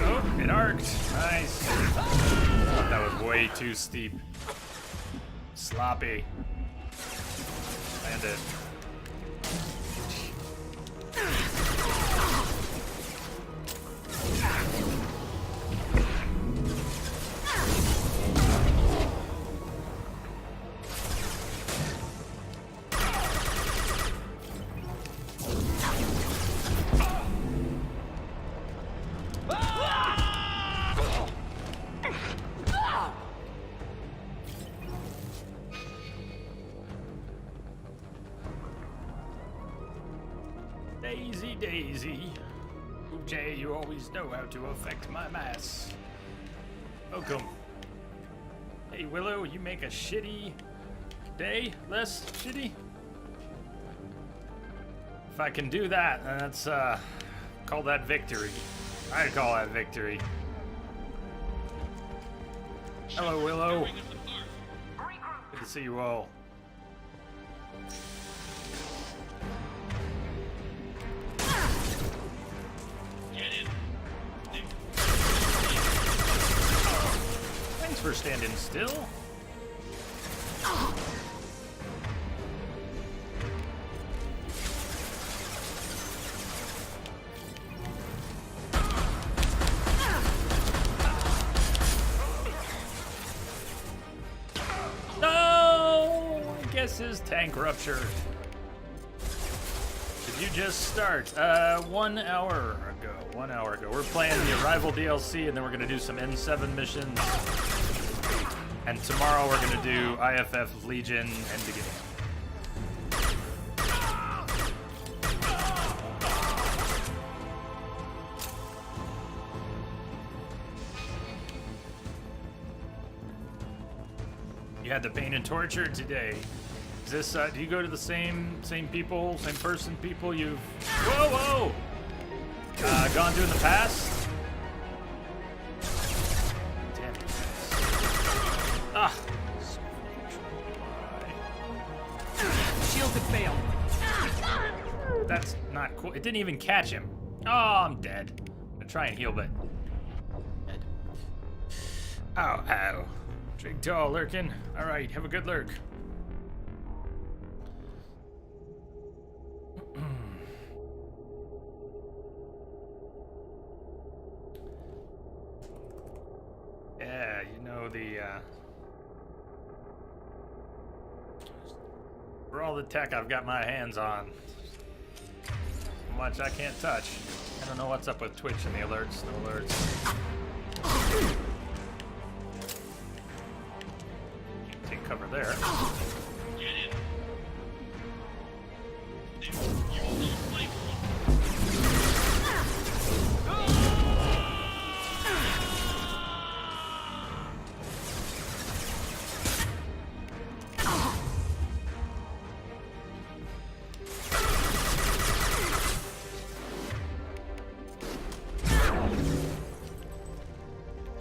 Oh, it arced. Nice. That was way too steep. Sloppy. Landed. Daisy, Daisy. Jay, you always know how to affect my mass. Welcome. Hey, Willow, you make a shitty day less shitty? If I can do that, then that's, call that victory. I'd call that victory. Hello, Willow. Good to see you all. Thanks for standing still. Tank ruptured. Did you just start? 1 hour ago. 1 hour ago. We're playing the Arrival DLC, and then we're gonna do some N7 missions. And tomorrow we're gonna do IFF Legion and Beginning. You had the pain and torture today. Is this, do you go to the same people, same person, people you've, whoa, gone to in the past? Damn it. Ah. Shields have failed. That's not cool. It didn't even catch him. Oh, I'm dead. I'm gonna try and heal, but dead. Ow, ow. Drink tall, Lurkin. All right, have a good lurk. Yeah, you know for all the tech I've got my hands on, so much I can't touch. I don't know what's up with Twitch and the alerts, no alerts. Take cover there.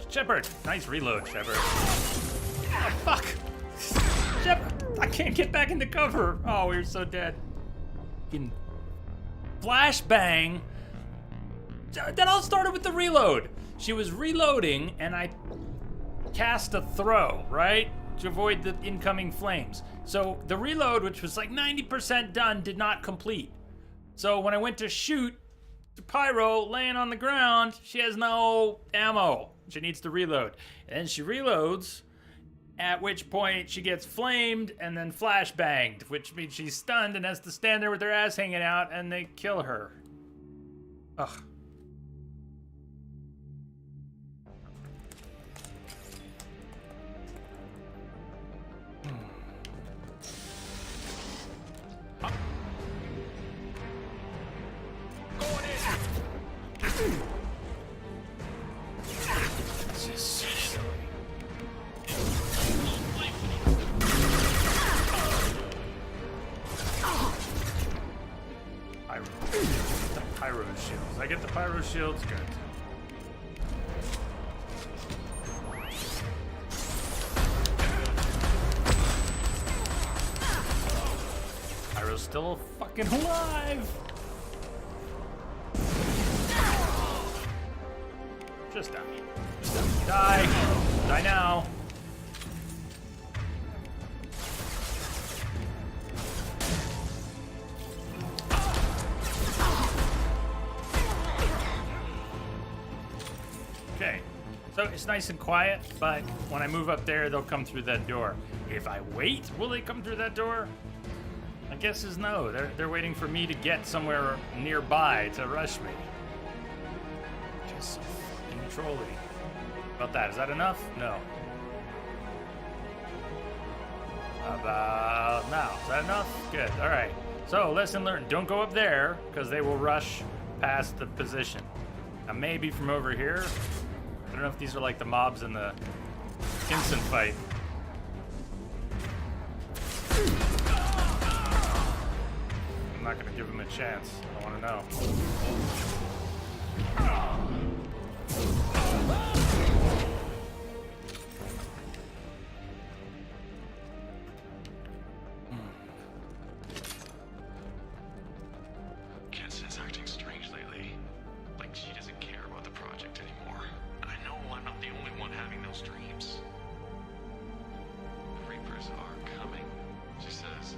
Shepard! Nice reload, Shepard. Oh, fuck! Shepard! I can't get back into cover! Oh, we're so dead. In flashbang. That all started with the reload. She was reloading, and I cast a throw, right? To avoid the incoming flames. So the reload, which was like 90% done, did not complete. So when I went to shoot, the Pyro laying on the ground, she has no ammo. She needs to reload. And then she reloads, at which point she gets flamed and then flashbanged, which means she's stunned and has to stand there with her ass hanging out, and they kill her. Ugh. Pyro shields. I get the pyro shields, good. Pyro's still fucking alive! Just die. Just die. Die. Die now. Okay, so it's nice and quiet, but when I move up there, they'll come through that door. If I wait, will they come through that door? My guess is no. They're waiting for me to get somewhere nearby to rush me. Just so fucking trolly. About that, is that enough? No. About now, is that enough? Good, all right. So lesson learned, don't go up there, because they will rush past the position. Now maybe from over here. I don't know if these are like the mobs in the instant fight. I'm not gonna give them a chance. I don't wanna know. Ken's acting strange lately. Like she doesn't care about the project anymore. I know I'm not the only one having those dreams. The Reapers are coming, she says.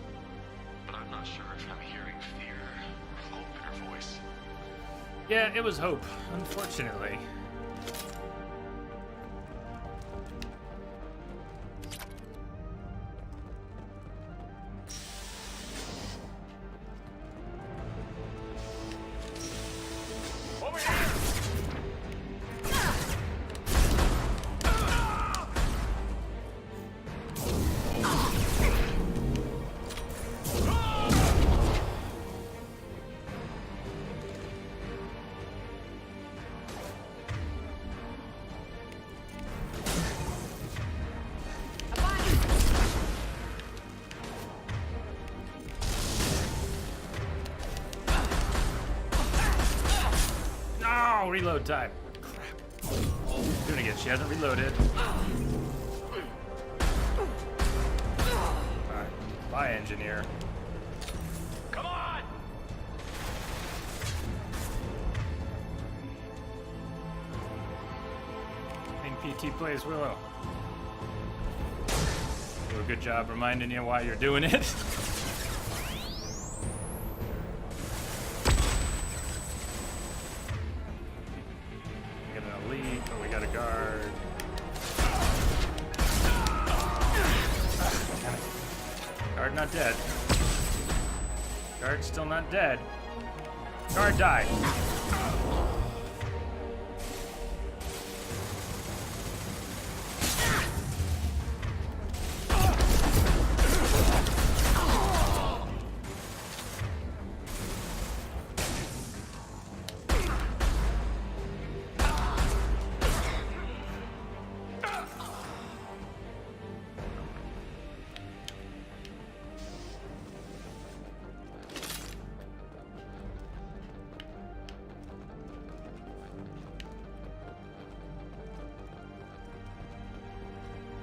But I'm not sure if I'm hearing fear or hope in her voice. Yeah, it was hope, unfortunately. Oh, reload time. Crap. Doing it again. She hasn't reloaded. Alright. Bye, engineer. Come on! I think PT plays Willow. Do a good job reminding you why you're doing it. We got an elite, but we got a guard. Damn it. Guard not dead. Guard still not dead. Guard died.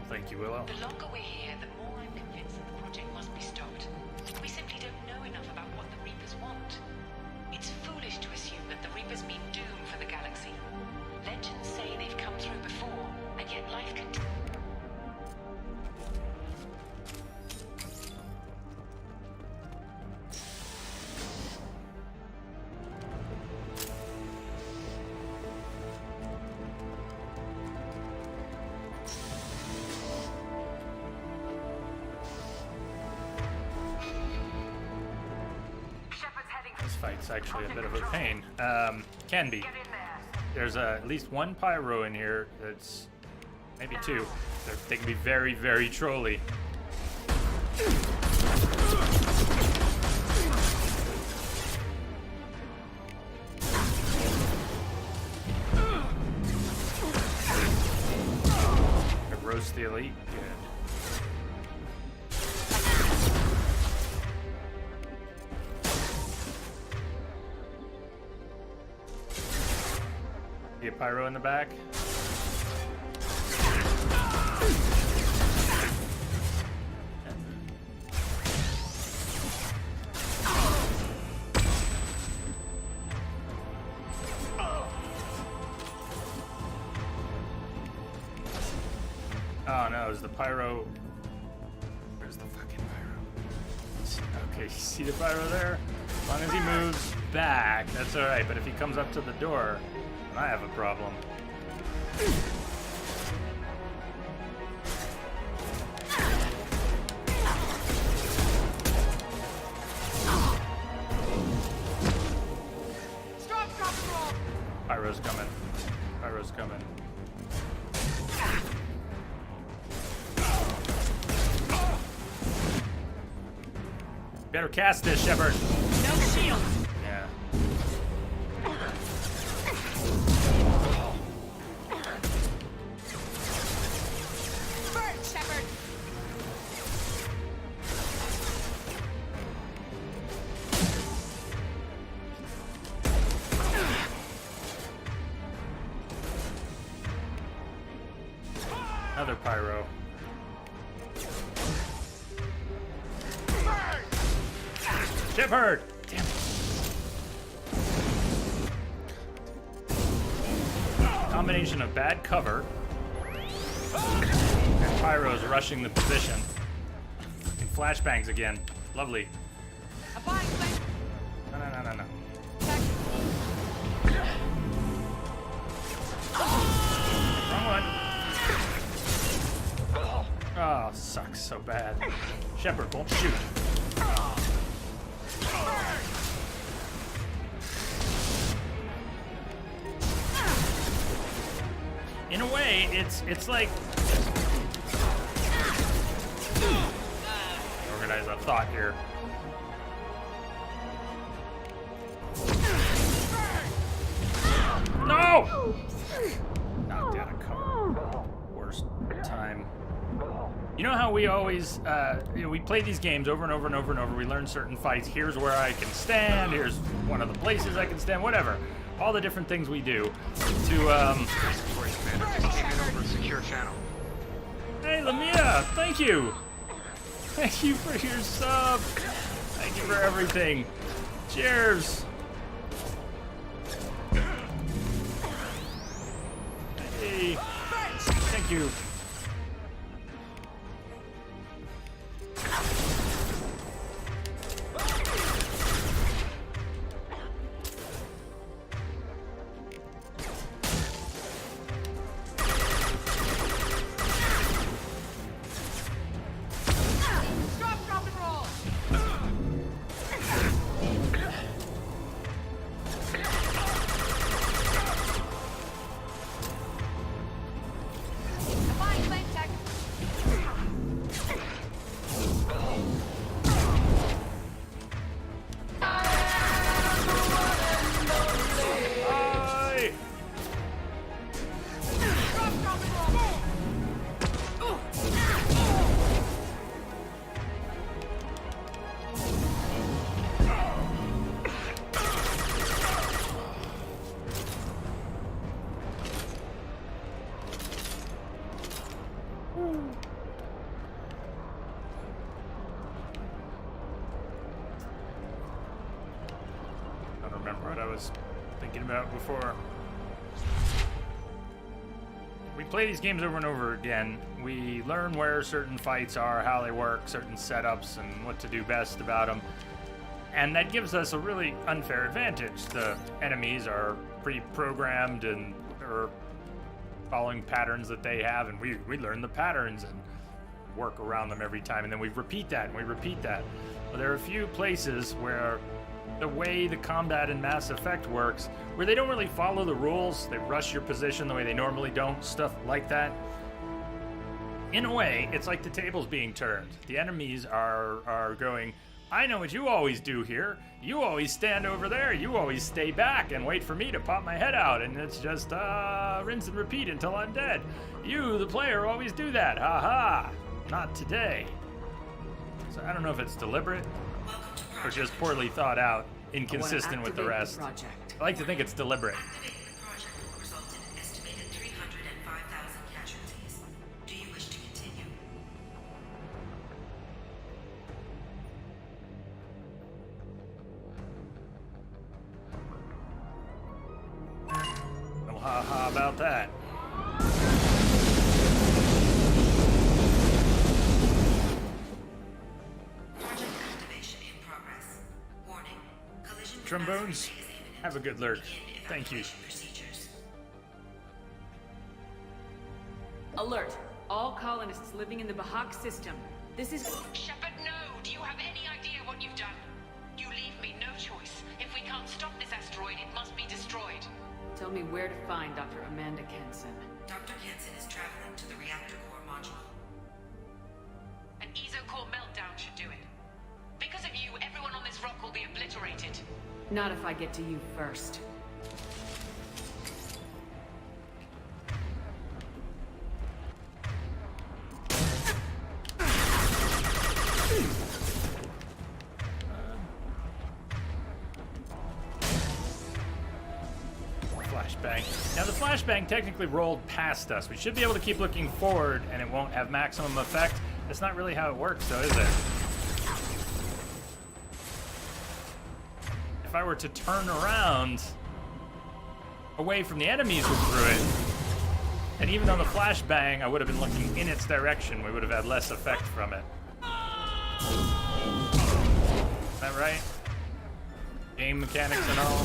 Thank you, Willow. The longer we're here, the more I'm convinced that the project must be stopped. We simply don't know enough about what the Reapers want. It's foolish to assume that the Reapers mean doom for the galaxy. Legends say they've come through before, and yet life continues. This fight's actually a bit of a pain. Can be. There's at least one pyro in here that's... maybe two. They can be very, very trolly. Roast the elite. Good. See a pyro in the back? Oh no, is the pyro... Where's the fucking pyro? Okay, you see the pyro there? As long as he moves back, that's alright, but if he comes up to the door, then I have a problem. Pyro's coming. Pyro's coming. Better cast this, Shepard. No shield. Yeah. Burn, Shepard. Another pyro. Shepard! Damn it. Combination of bad cover and pyros rushing the position. Fucking flashbangs again. Lovely. No, no, no, no, no. Wrong one. Oh, sucks so bad. Shepard won't shoot. In a way, it's like organize a thought here. No! Knocked out of cover. Worst time. You know how we we always, we play these games over and over and over and over. We learn certain fights. Here's where I can stand. Here's one of the places I can stand. Whatever. All the different things we do to, Secure channel. Hey, Lamia, thank you. Thank you for your sub. Thank you for everything. Cheers. Hey, thank you. I don't remember what I was thinking about before. We play these games over and over again. We learn where certain fights are, how they work, certain setups, and what to do best about them. And that gives us a really unfair advantage. The enemies are pre-programmed and are following patterns that they have, and we learn the patterns and work around them every time, and then we repeat that and we repeat that. But there are a few places where the way the combat in Mass Effect works, where they don't really follow the rules, they rush your position the way they normally don't, stuff like that. In a way, it's like the tables being turned. The enemies are going, I know what you always do here. You always stand over there. You always stay back and wait for me to pop my head out, and it's just rinse and repeat until I'm dead. You, the player, always do that. Ha ha. Not today. So I don't know if it's deliberate or just poorly thought out, inconsistent with the rest. I like to think it's deliberate. Activating the project will result in an estimated 305,000 casualties. Do you wish to continue? No ha ha about that. Project activation in progress. Warning. Collision with Trombones, mass relay is imminent. have a good lurk. Begin Thank you. evacuation procedures. Alert! All colonists living in the Bahak system. This is... Shepard, no! Do you have any idea what you've done? You leave me no choice. If we can't stop this asteroid, it must be destroyed. Tell me where to find Dr. Amanda Kenson. Dr. Kenson is traveling to the reactor core module. An EZO-core meltdown should do it. Because of you, everyone on this rock will be obliterated. Not if I get to you first. Flashbang. Now the flashbang technically rolled past us. We should be able to keep looking forward and it won't have maximum effect. That's not really how it works though, is it? If I were to turn around away from the enemies who threw it, and even though the flashbang I would have been looking in its direction, we would have had less effect from it. Is that right? Game mechanics and all.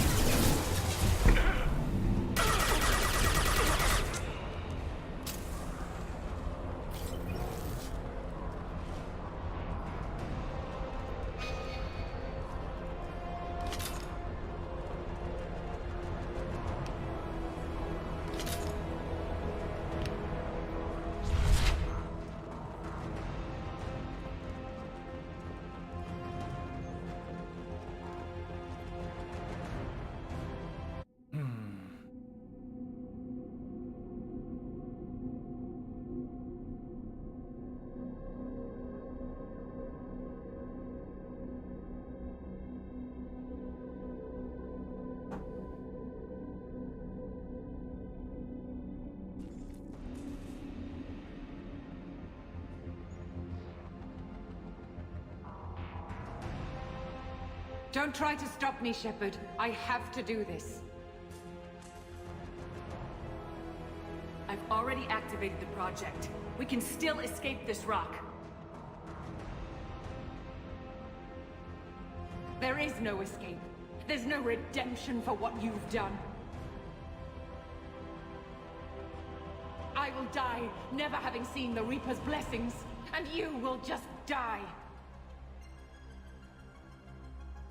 Don't try to stop me, Shepard. I have to do this. I've already activated the project. We can still escape this rock. There is no escape. There's no redemption for what you've done. I will die, never having seen the Reaper's blessings, and you will just die.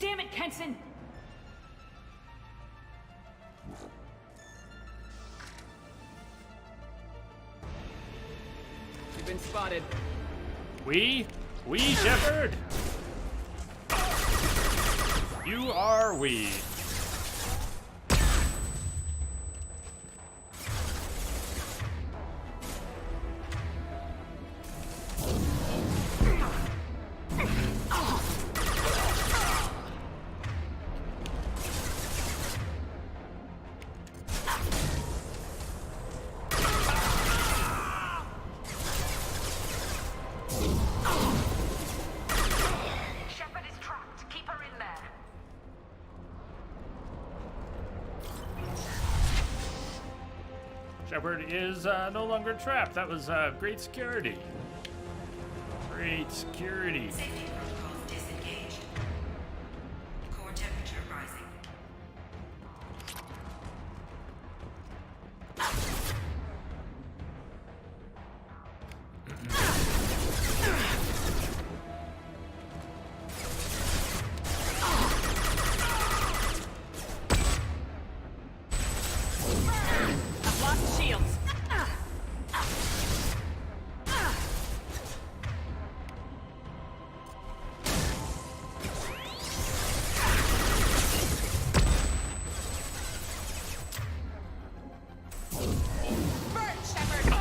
Damn it, Kenson! You've been spotted. We Shepard. You are we. Shepard is trapped. Keep her in there. Shepard is no longer trapped. That was great security. Great security. Safety protocols disengaged. Core temperature rising. I've lost shields. Burn, Shepard!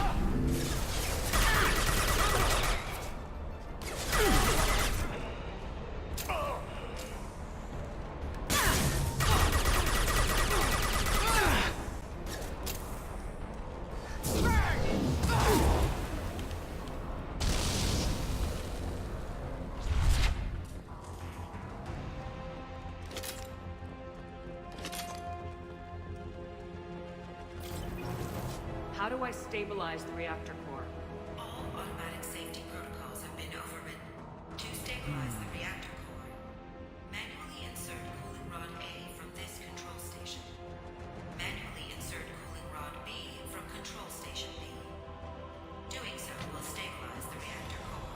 How do I stabilize the reactor core? All automatic safety protocols have been overridden. To stabilize the reactor core, manually insert cooling rod A from this control station. Manually insert cooling rod B from control station B. Doing so will stabilize the reactor core.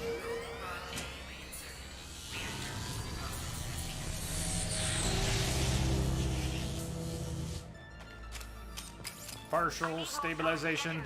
Cooling rod A reinserted. Reactor cooling process has begun. Partial stabilization.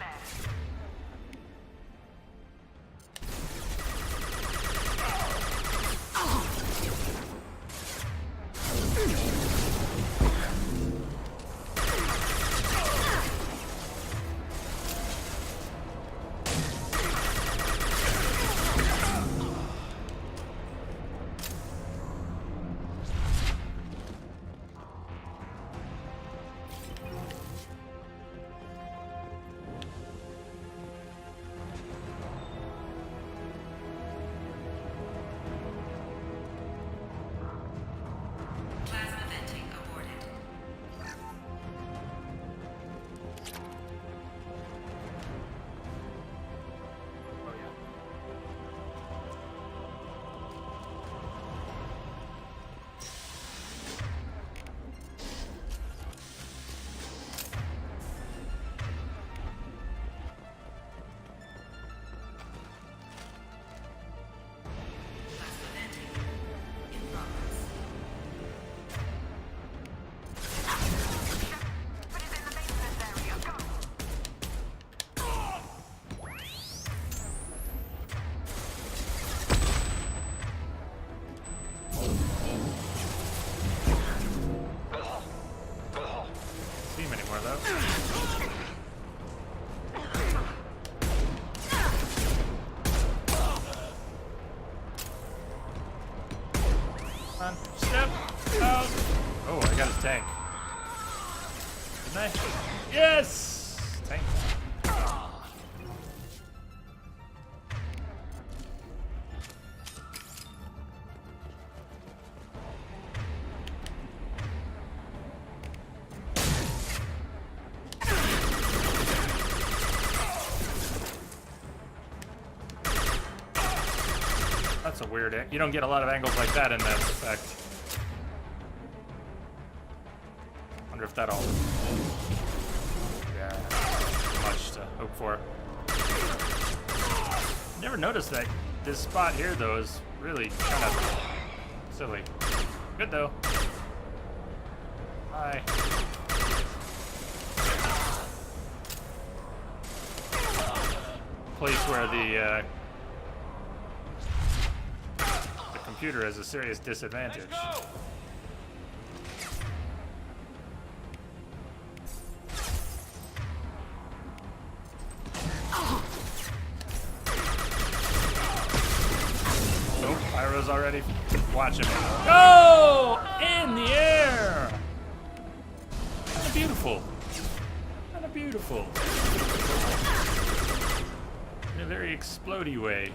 Plasma venting aborted. Plasma venting in progress. Put it in the maintenance area. Go! See him anymore though. Come on, step out. Oh, I got his tank. Didn't I? Yes! Tank. weird. You don't get a lot of angles like that in Mass Effect. Wonder if that'll... Yeah, much to hope for. Never noticed that this spot here, though, is really kind of silly. Good, though. Hi. Place where the computer has a serious disadvantage. Oh, Pyro's already watching me. Go! In the air! Kind of beautiful. Kind of beautiful. In a very explodey way.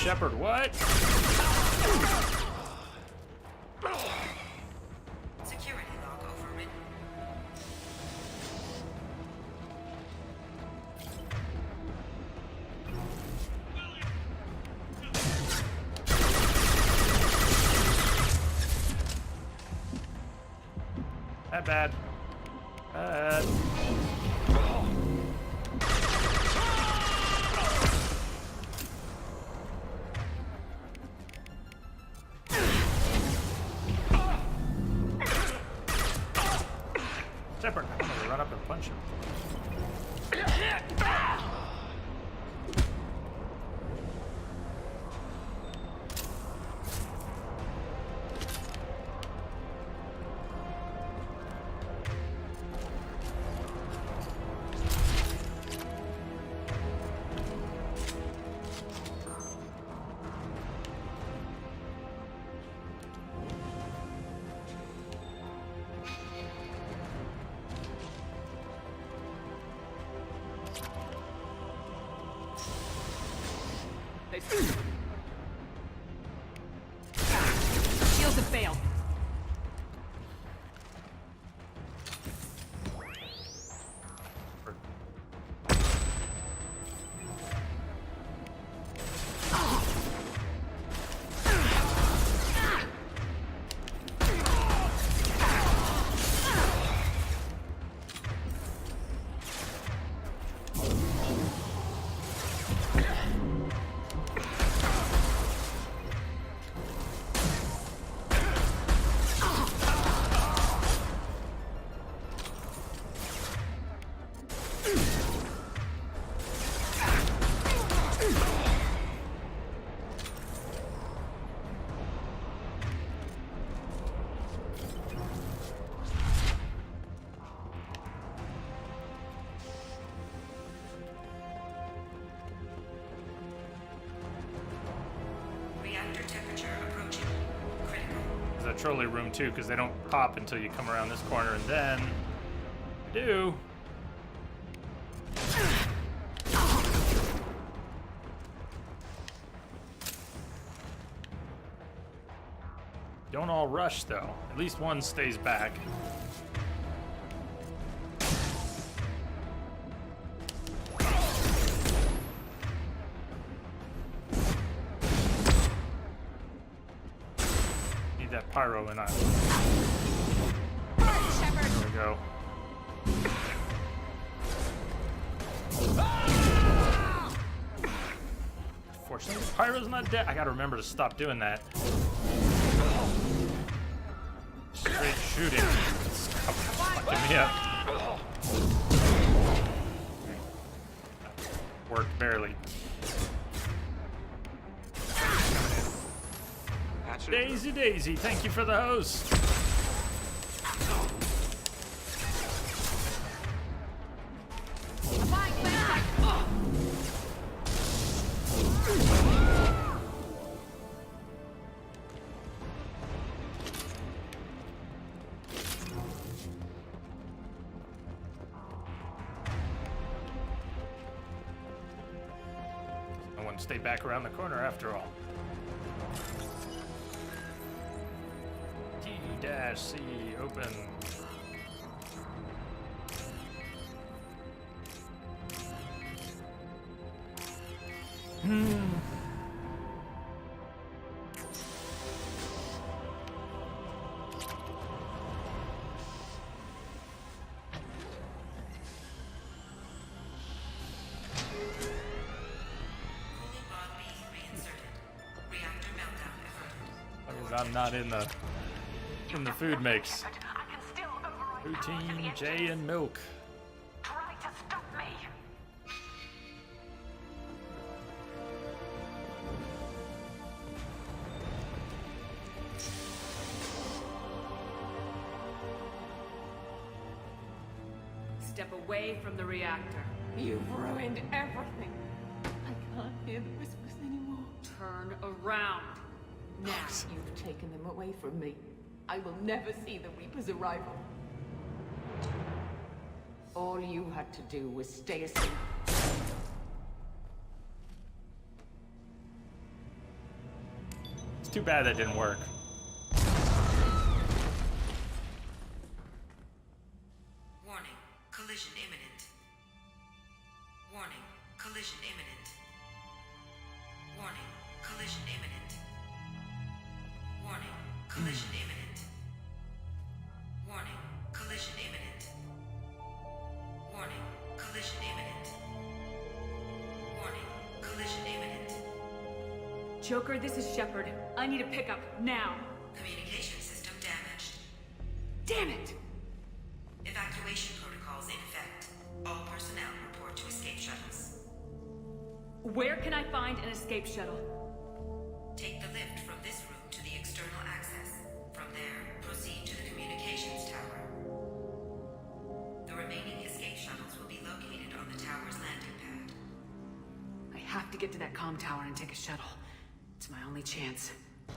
Shepard, what? Security log overwritten. That bad. Bad. Shepard, I'm gonna run up and punch him. Shields have failed. Reactor temperature approaching critical. There's a trolley room too, because they don't pop until you come around this corner, and then they do. Don't all rush though. At least one stays back. Need that pyro and I. There we go. Fortunately, the pyro's not dead. I gotta remember to stop doing that. Straight shooting. Stop fucking me up. Worked barely. Daisy Daisy, thank you for the host. No one stay back around the corner after all. T-C open. I'm not in the food mix. Poutine, J, and milk. Try to stop me. Step away from the reactor. You've ruined everything. I can't hear the whispers anymore. Turn around. Now you've taken them away from me. I will never see the Reaper's arrival. All you had to do was stay asleep. It's too bad that didn't work. Warning, collision imminent. Warning, collision imminent. Warning, collision imminent. Warning, collision imminent. Warning, collision imminent. Warning, collision imminent. Warning, collision imminent. Joker, this is Shepard. I need a pickup, now. Communication system damaged. Damn it! Evacuation protocols in effect. All personnel report to escape shuttles. Where can I find an escape shuttle? Take the lift from this room to the external access. From there, proceed to the communications tower. The remaining escape shuttles will be located on the tower's landing pad. I have to get to that comm tower and take a shuttle. It's my only chance.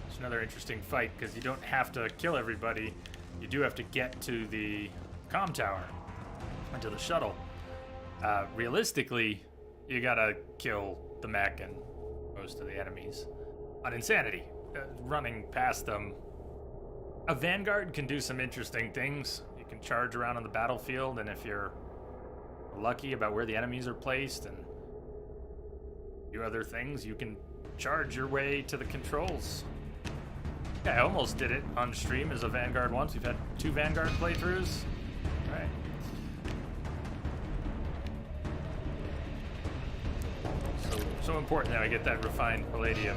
It's another interesting fight because you don't have to kill everybody. You do have to get to the comm tower and to the shuttle. Realistically, you gotta kill the mech and most of the enemies on insanity. Running past them. A Vanguard can do some interesting things. You can charge around on the battlefield, and if you're lucky about where the enemies are placed and do other things, you can charge your way to the controls. Yeah, I almost did it on stream as a Vanguard once. We've had 2 Vanguard playthroughs. All right. So important that I get that refined palladium.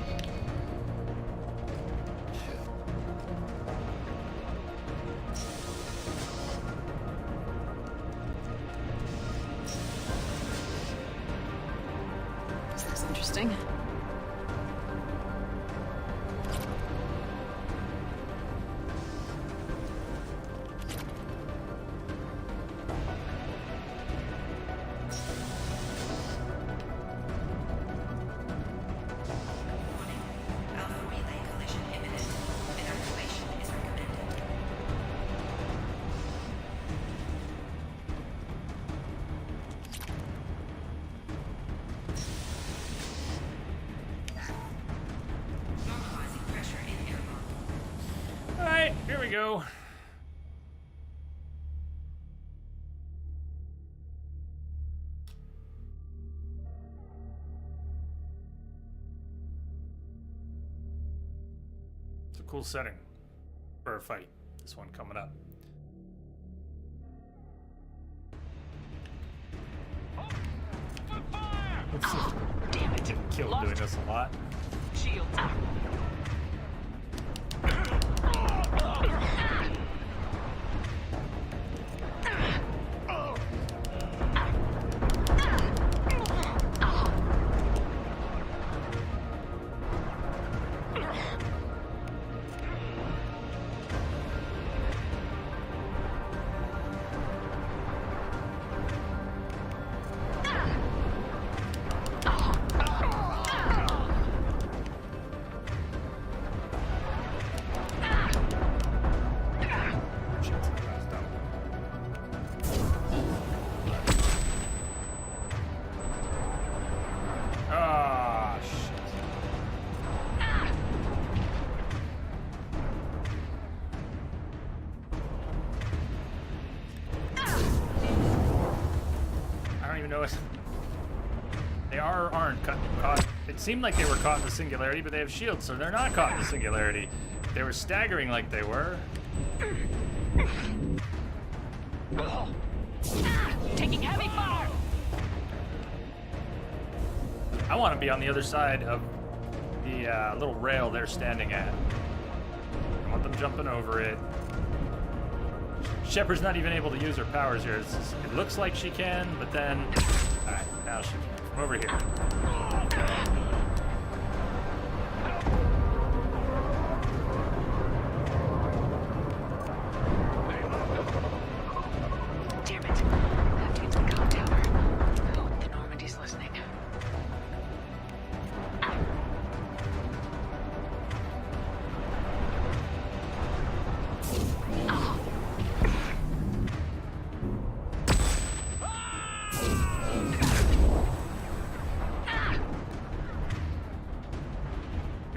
This looks interesting. Here we go. It's a cool setting for a fight. This one coming up. Oh, damn it. Kill doing this a lot. Shield. go. They aren't caught. It seemed like they were caught in the singularity, but they have shields, so they're not caught in the singularity. They were staggering like they were. Taking heavy fire! I want to be on the other side of the little rail they're standing at. I want them jumping over it. Shepard's not even able to use her powers here. It looks like she can, but then... Alright, now she can. From over here. Damn it. Have to get to the comm tower. Hope the Normandy's listening.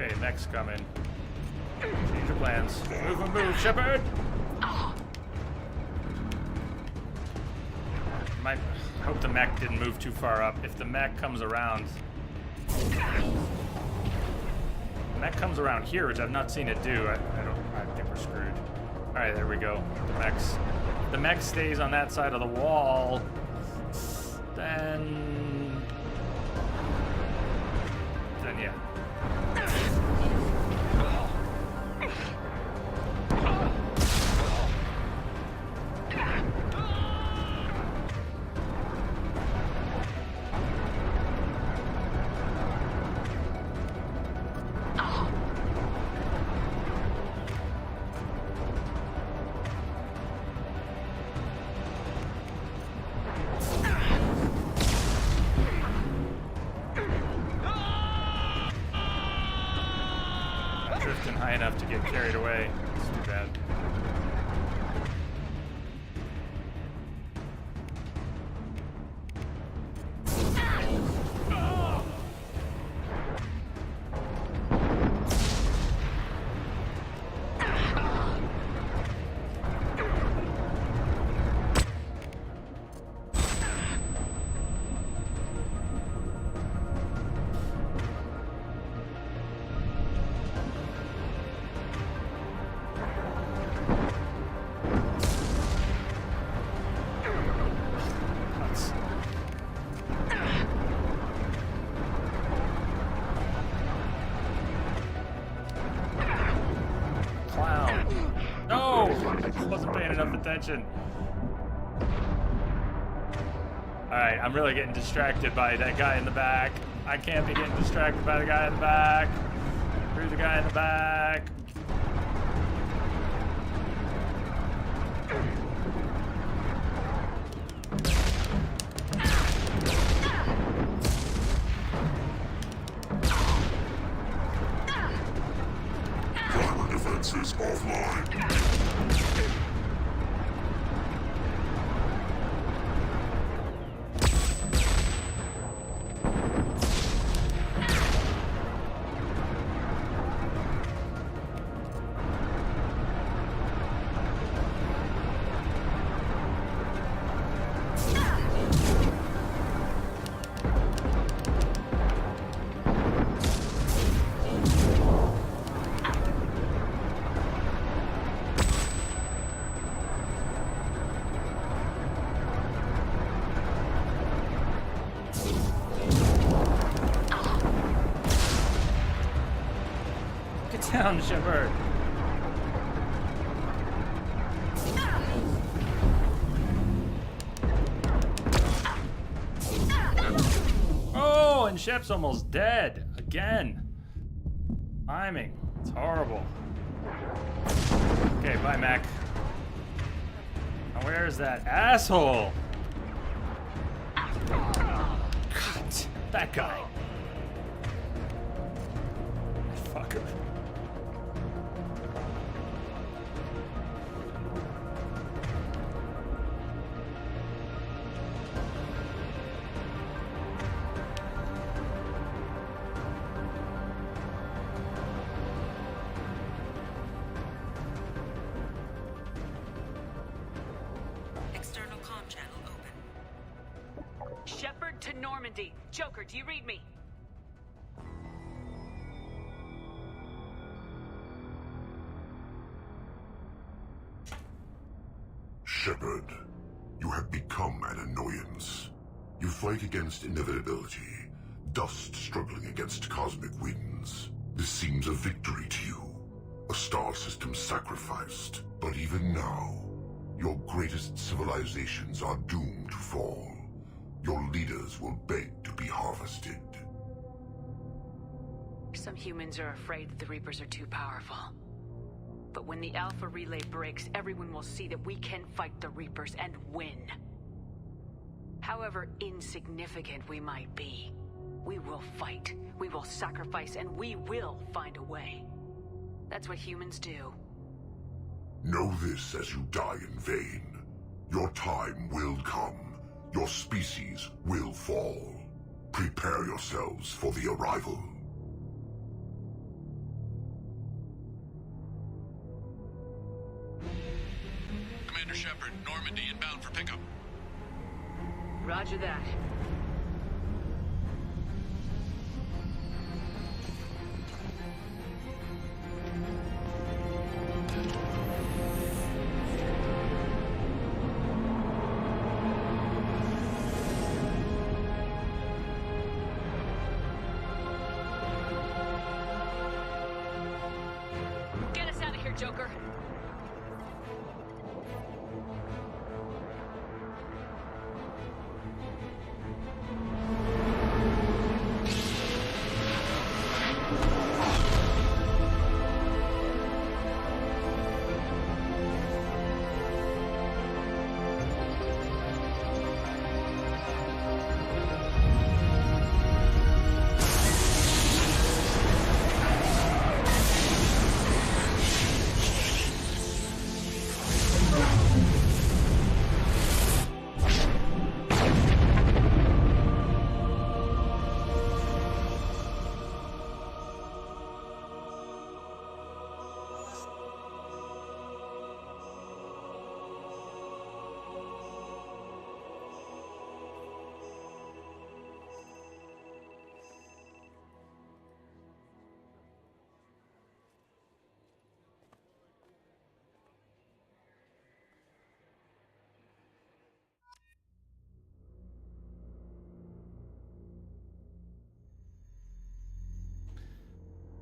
Okay, mech's coming. Change your plans. Move, Shepard! Might hope the mech didn't move too far up. If the mech comes around... The mech comes around here, which I've not seen it do. I think we're screwed. Alright, there we go. The mech stays on that side of the wall. Then yeah. Drifting high enough to get carried away. It's too bad. Wasn't paying enough attention. Alright, I'm really getting distracted by that guy in the back. I can't be getting distracted by the guy in the back. Screw the guy in the back. Primer defenses offline. Down, Shepard. Oh, and Shep's almost dead again. Timing. It's horrible. Okay, bye, Mac. Now, where is that asshole? God, that guy. Fucker. External comm channel open. Shepard. Normandy. Joker, do you read me? Shepard, you have become an annoyance. You fight against inevitability, dust struggling against cosmic winds. This seems a victory to you, a star system sacrificed. But even now, your greatest civilizations are doomed to fall. Your leaders will beg to be harvested. Some humans are afraid that the Reapers are too powerful. But when the Alpha Relay breaks, everyone will see that we can fight the Reapers and win. However insignificant we might be, we will fight, we will sacrifice, and we will find a way. That's what humans do. Know this as you die in vain. Your time will come. Your species will fall. Prepare yourselves for the arrival. Commander Shepard, Normandy inbound for pickup. Roger that. Get us out of here, Joker.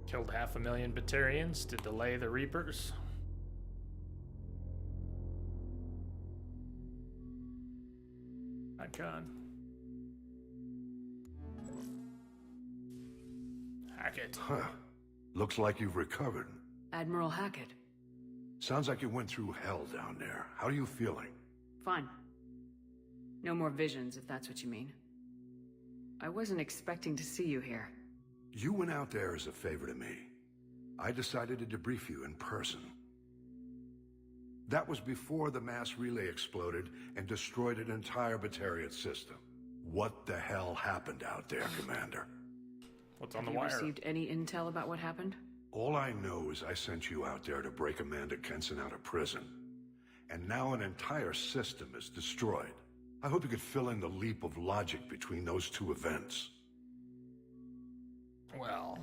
Killed 500,000 Batarians to delay the Reapers. Icon. Hackett. Huh. Looks like you've recovered. Admiral Hackett. Sounds like you went through hell down there. How are you feeling? Fine. No more visions, if that's what you mean. I wasn't expecting to see you here. You went out there as a favor to me. I decided to debrief you in person. That was before the mass relay exploded and destroyed an entire Batarian system. What the hell happened out there, Commander? What's on Have the wire? you received any intel about what happened? All I know is I sent you out there to break Amanda Kenson out of prison. And now an entire system is destroyed. I hope you could fill in the leap of logic between those two events. Well,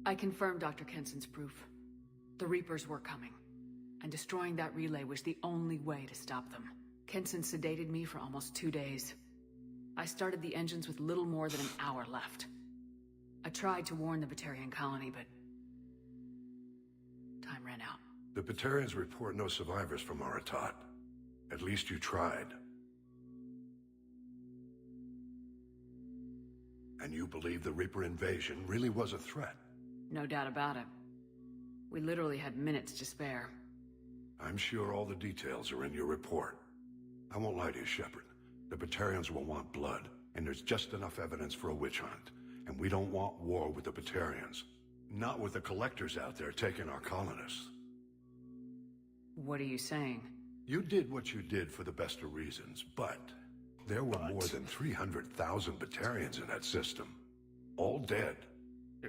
I confirmed Dr. Kenson's proof. The Reapers were coming, and destroying that relay was the only way to stop them. Kenson sedated me for almost 2 days. I started the engines with little more than an hour left. I tried to warn the Batarian colony, but time ran out. The Batarians report no survivors from Aratat. At least you tried. And you believe the Reaper invasion really was a threat? No doubt about it. We literally had minutes to spare. I'm sure all the details are in your report. I won't lie to you, Shepard. The Batarians will want blood, and there's just enough evidence for a witch hunt. And we don't want war with the Batarians. Not with the Collectors out there taking our colonists. What are you saying? You did what you did for the best of reasons, but there were more than 300,000 Batarians in that system. All dead.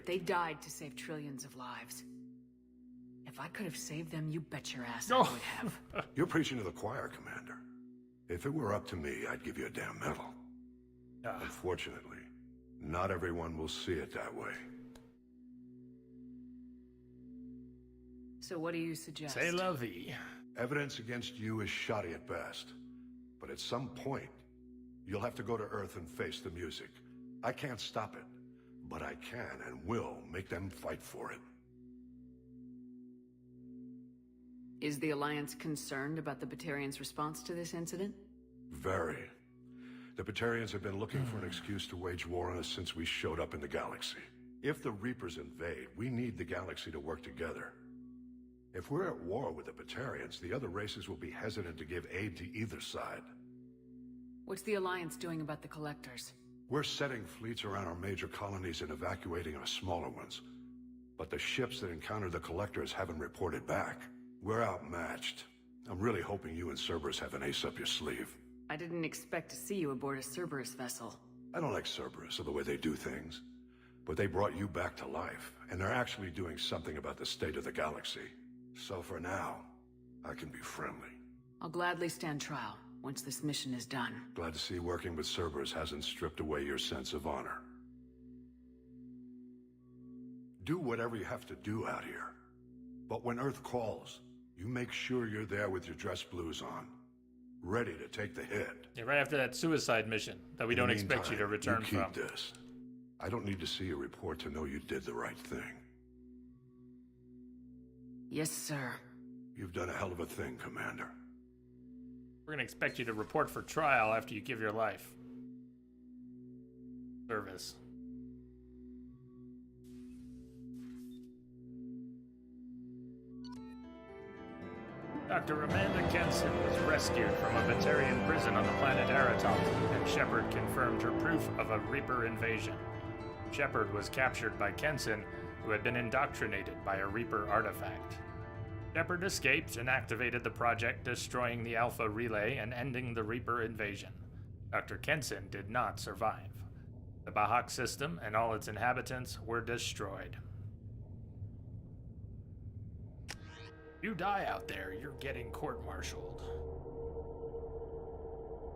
They died to save trillions of lives. If I could have saved them, you bet your ass I Oh. would have. You're preaching to the choir, Commander. If it were up to me, I'd give you a damn medal. Unfortunately, not everyone will see it that way. So what do you suggest? C'est la vie. Evidence against you is shoddy at best. But at some point, you'll have to go to Earth and face the music. I can't stop it, but I can and will make them fight for it. Is the Alliance concerned about the Batarians' response to this incident? Very. The Batarians have been looking for an excuse to wage war on us since we showed up in the galaxy. If the Reapers invade, we need the galaxy to work together. If we're at war with the Batarians, the other races will be hesitant to give aid to either side. What's the Alliance doing about the Collectors? We're setting fleets around our major colonies and evacuating our smaller ones. But the ships that encountered the Collectors haven't reported back. We're outmatched. I'm really hoping you and Cerberus have an ace up your sleeve. I didn't expect to see you aboard a Cerberus vessel. I don't like Cerberus or the way they do things. But they brought you back to life, and they're actually doing something about the state of the galaxy. So for now, I can be friendly. I'll gladly stand trial once this mission is done. Glad to see working with Cerberus hasn't stripped away your sense of honor. Do whatever you have to do out here. But when Earth calls, you make sure you're there with your dress blues on. Ready to take the hit. Yeah, right after that suicide mission that we don't expect you to return you from. keep this. I don't need to see a report to know you did the right thing. Yes, sir. You've done a hell of a thing, Commander. We're gonna expect you to report for trial after you give your life. Service. Dr. Amanda Kenson was rescued from a Batarian prison on the planet Aratop, and Shepard confirmed her proof of a Reaper invasion. Shepard was captured by Kenson, who had been indoctrinated by a Reaper artifact. Shepard escaped and activated the project, destroying the Alpha Relay and ending the Reaper invasion. Dr. Kenson did not survive. The Bahak system and all its inhabitants were destroyed. You die out there, you're getting court-martialed.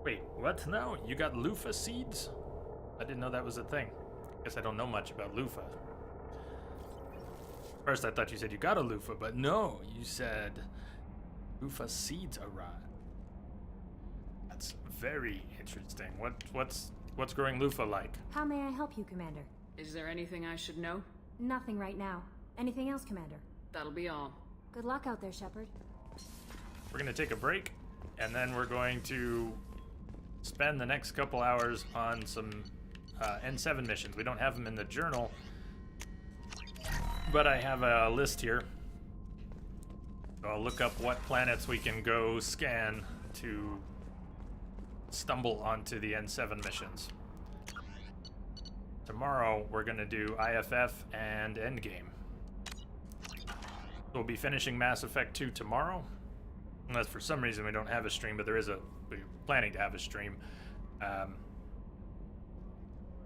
Wait, what now? You got loofah seeds? I didn't know that was a thing. Guess I don't know much about loofah. First I thought you said you got a loofah, but no, you said loofah seeds arrive. That's very interesting. What's growing loofah like? How may I help you, Commander? Is there anything I should know? Nothing right now. Anything else, Commander? That'll be all. Good luck out there, Shepard. We're gonna take a break, and then we're going to spend the next couple hours on some N7 missions. We don't have them in the journal, but I have a list here. So I'll look up what planets we can go scan to stumble onto the N7 missions. Tomorrow we're gonna do IFF and Endgame. We'll be finishing Mass Effect 2 tomorrow. Unless for some reason we don't have a stream, but we're planning to have a stream.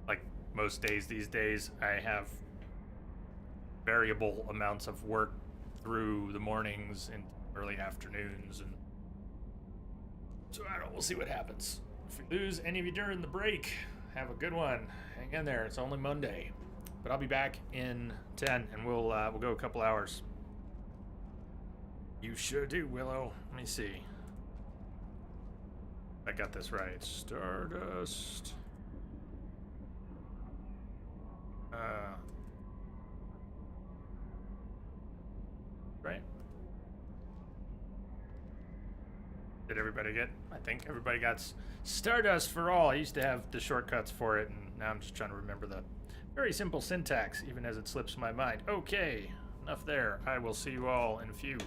Like most days these days, I have variable amounts of work through the mornings and early afternoons, and so I don't know, we'll see what happens. If we lose any of you during the break, have a good one. Hang in there, it's only Monday. But I'll be back in 10 and we'll go a couple hours. You sure do, Willow. Let me see. I got this right. Stardust. Right? Did everybody get? I think everybody got Stardust for all. I used to have the shortcuts for it, and now I'm just trying to remember the very simple syntax, even as it slips my mind. Okay, enough there. I will see you all in a few.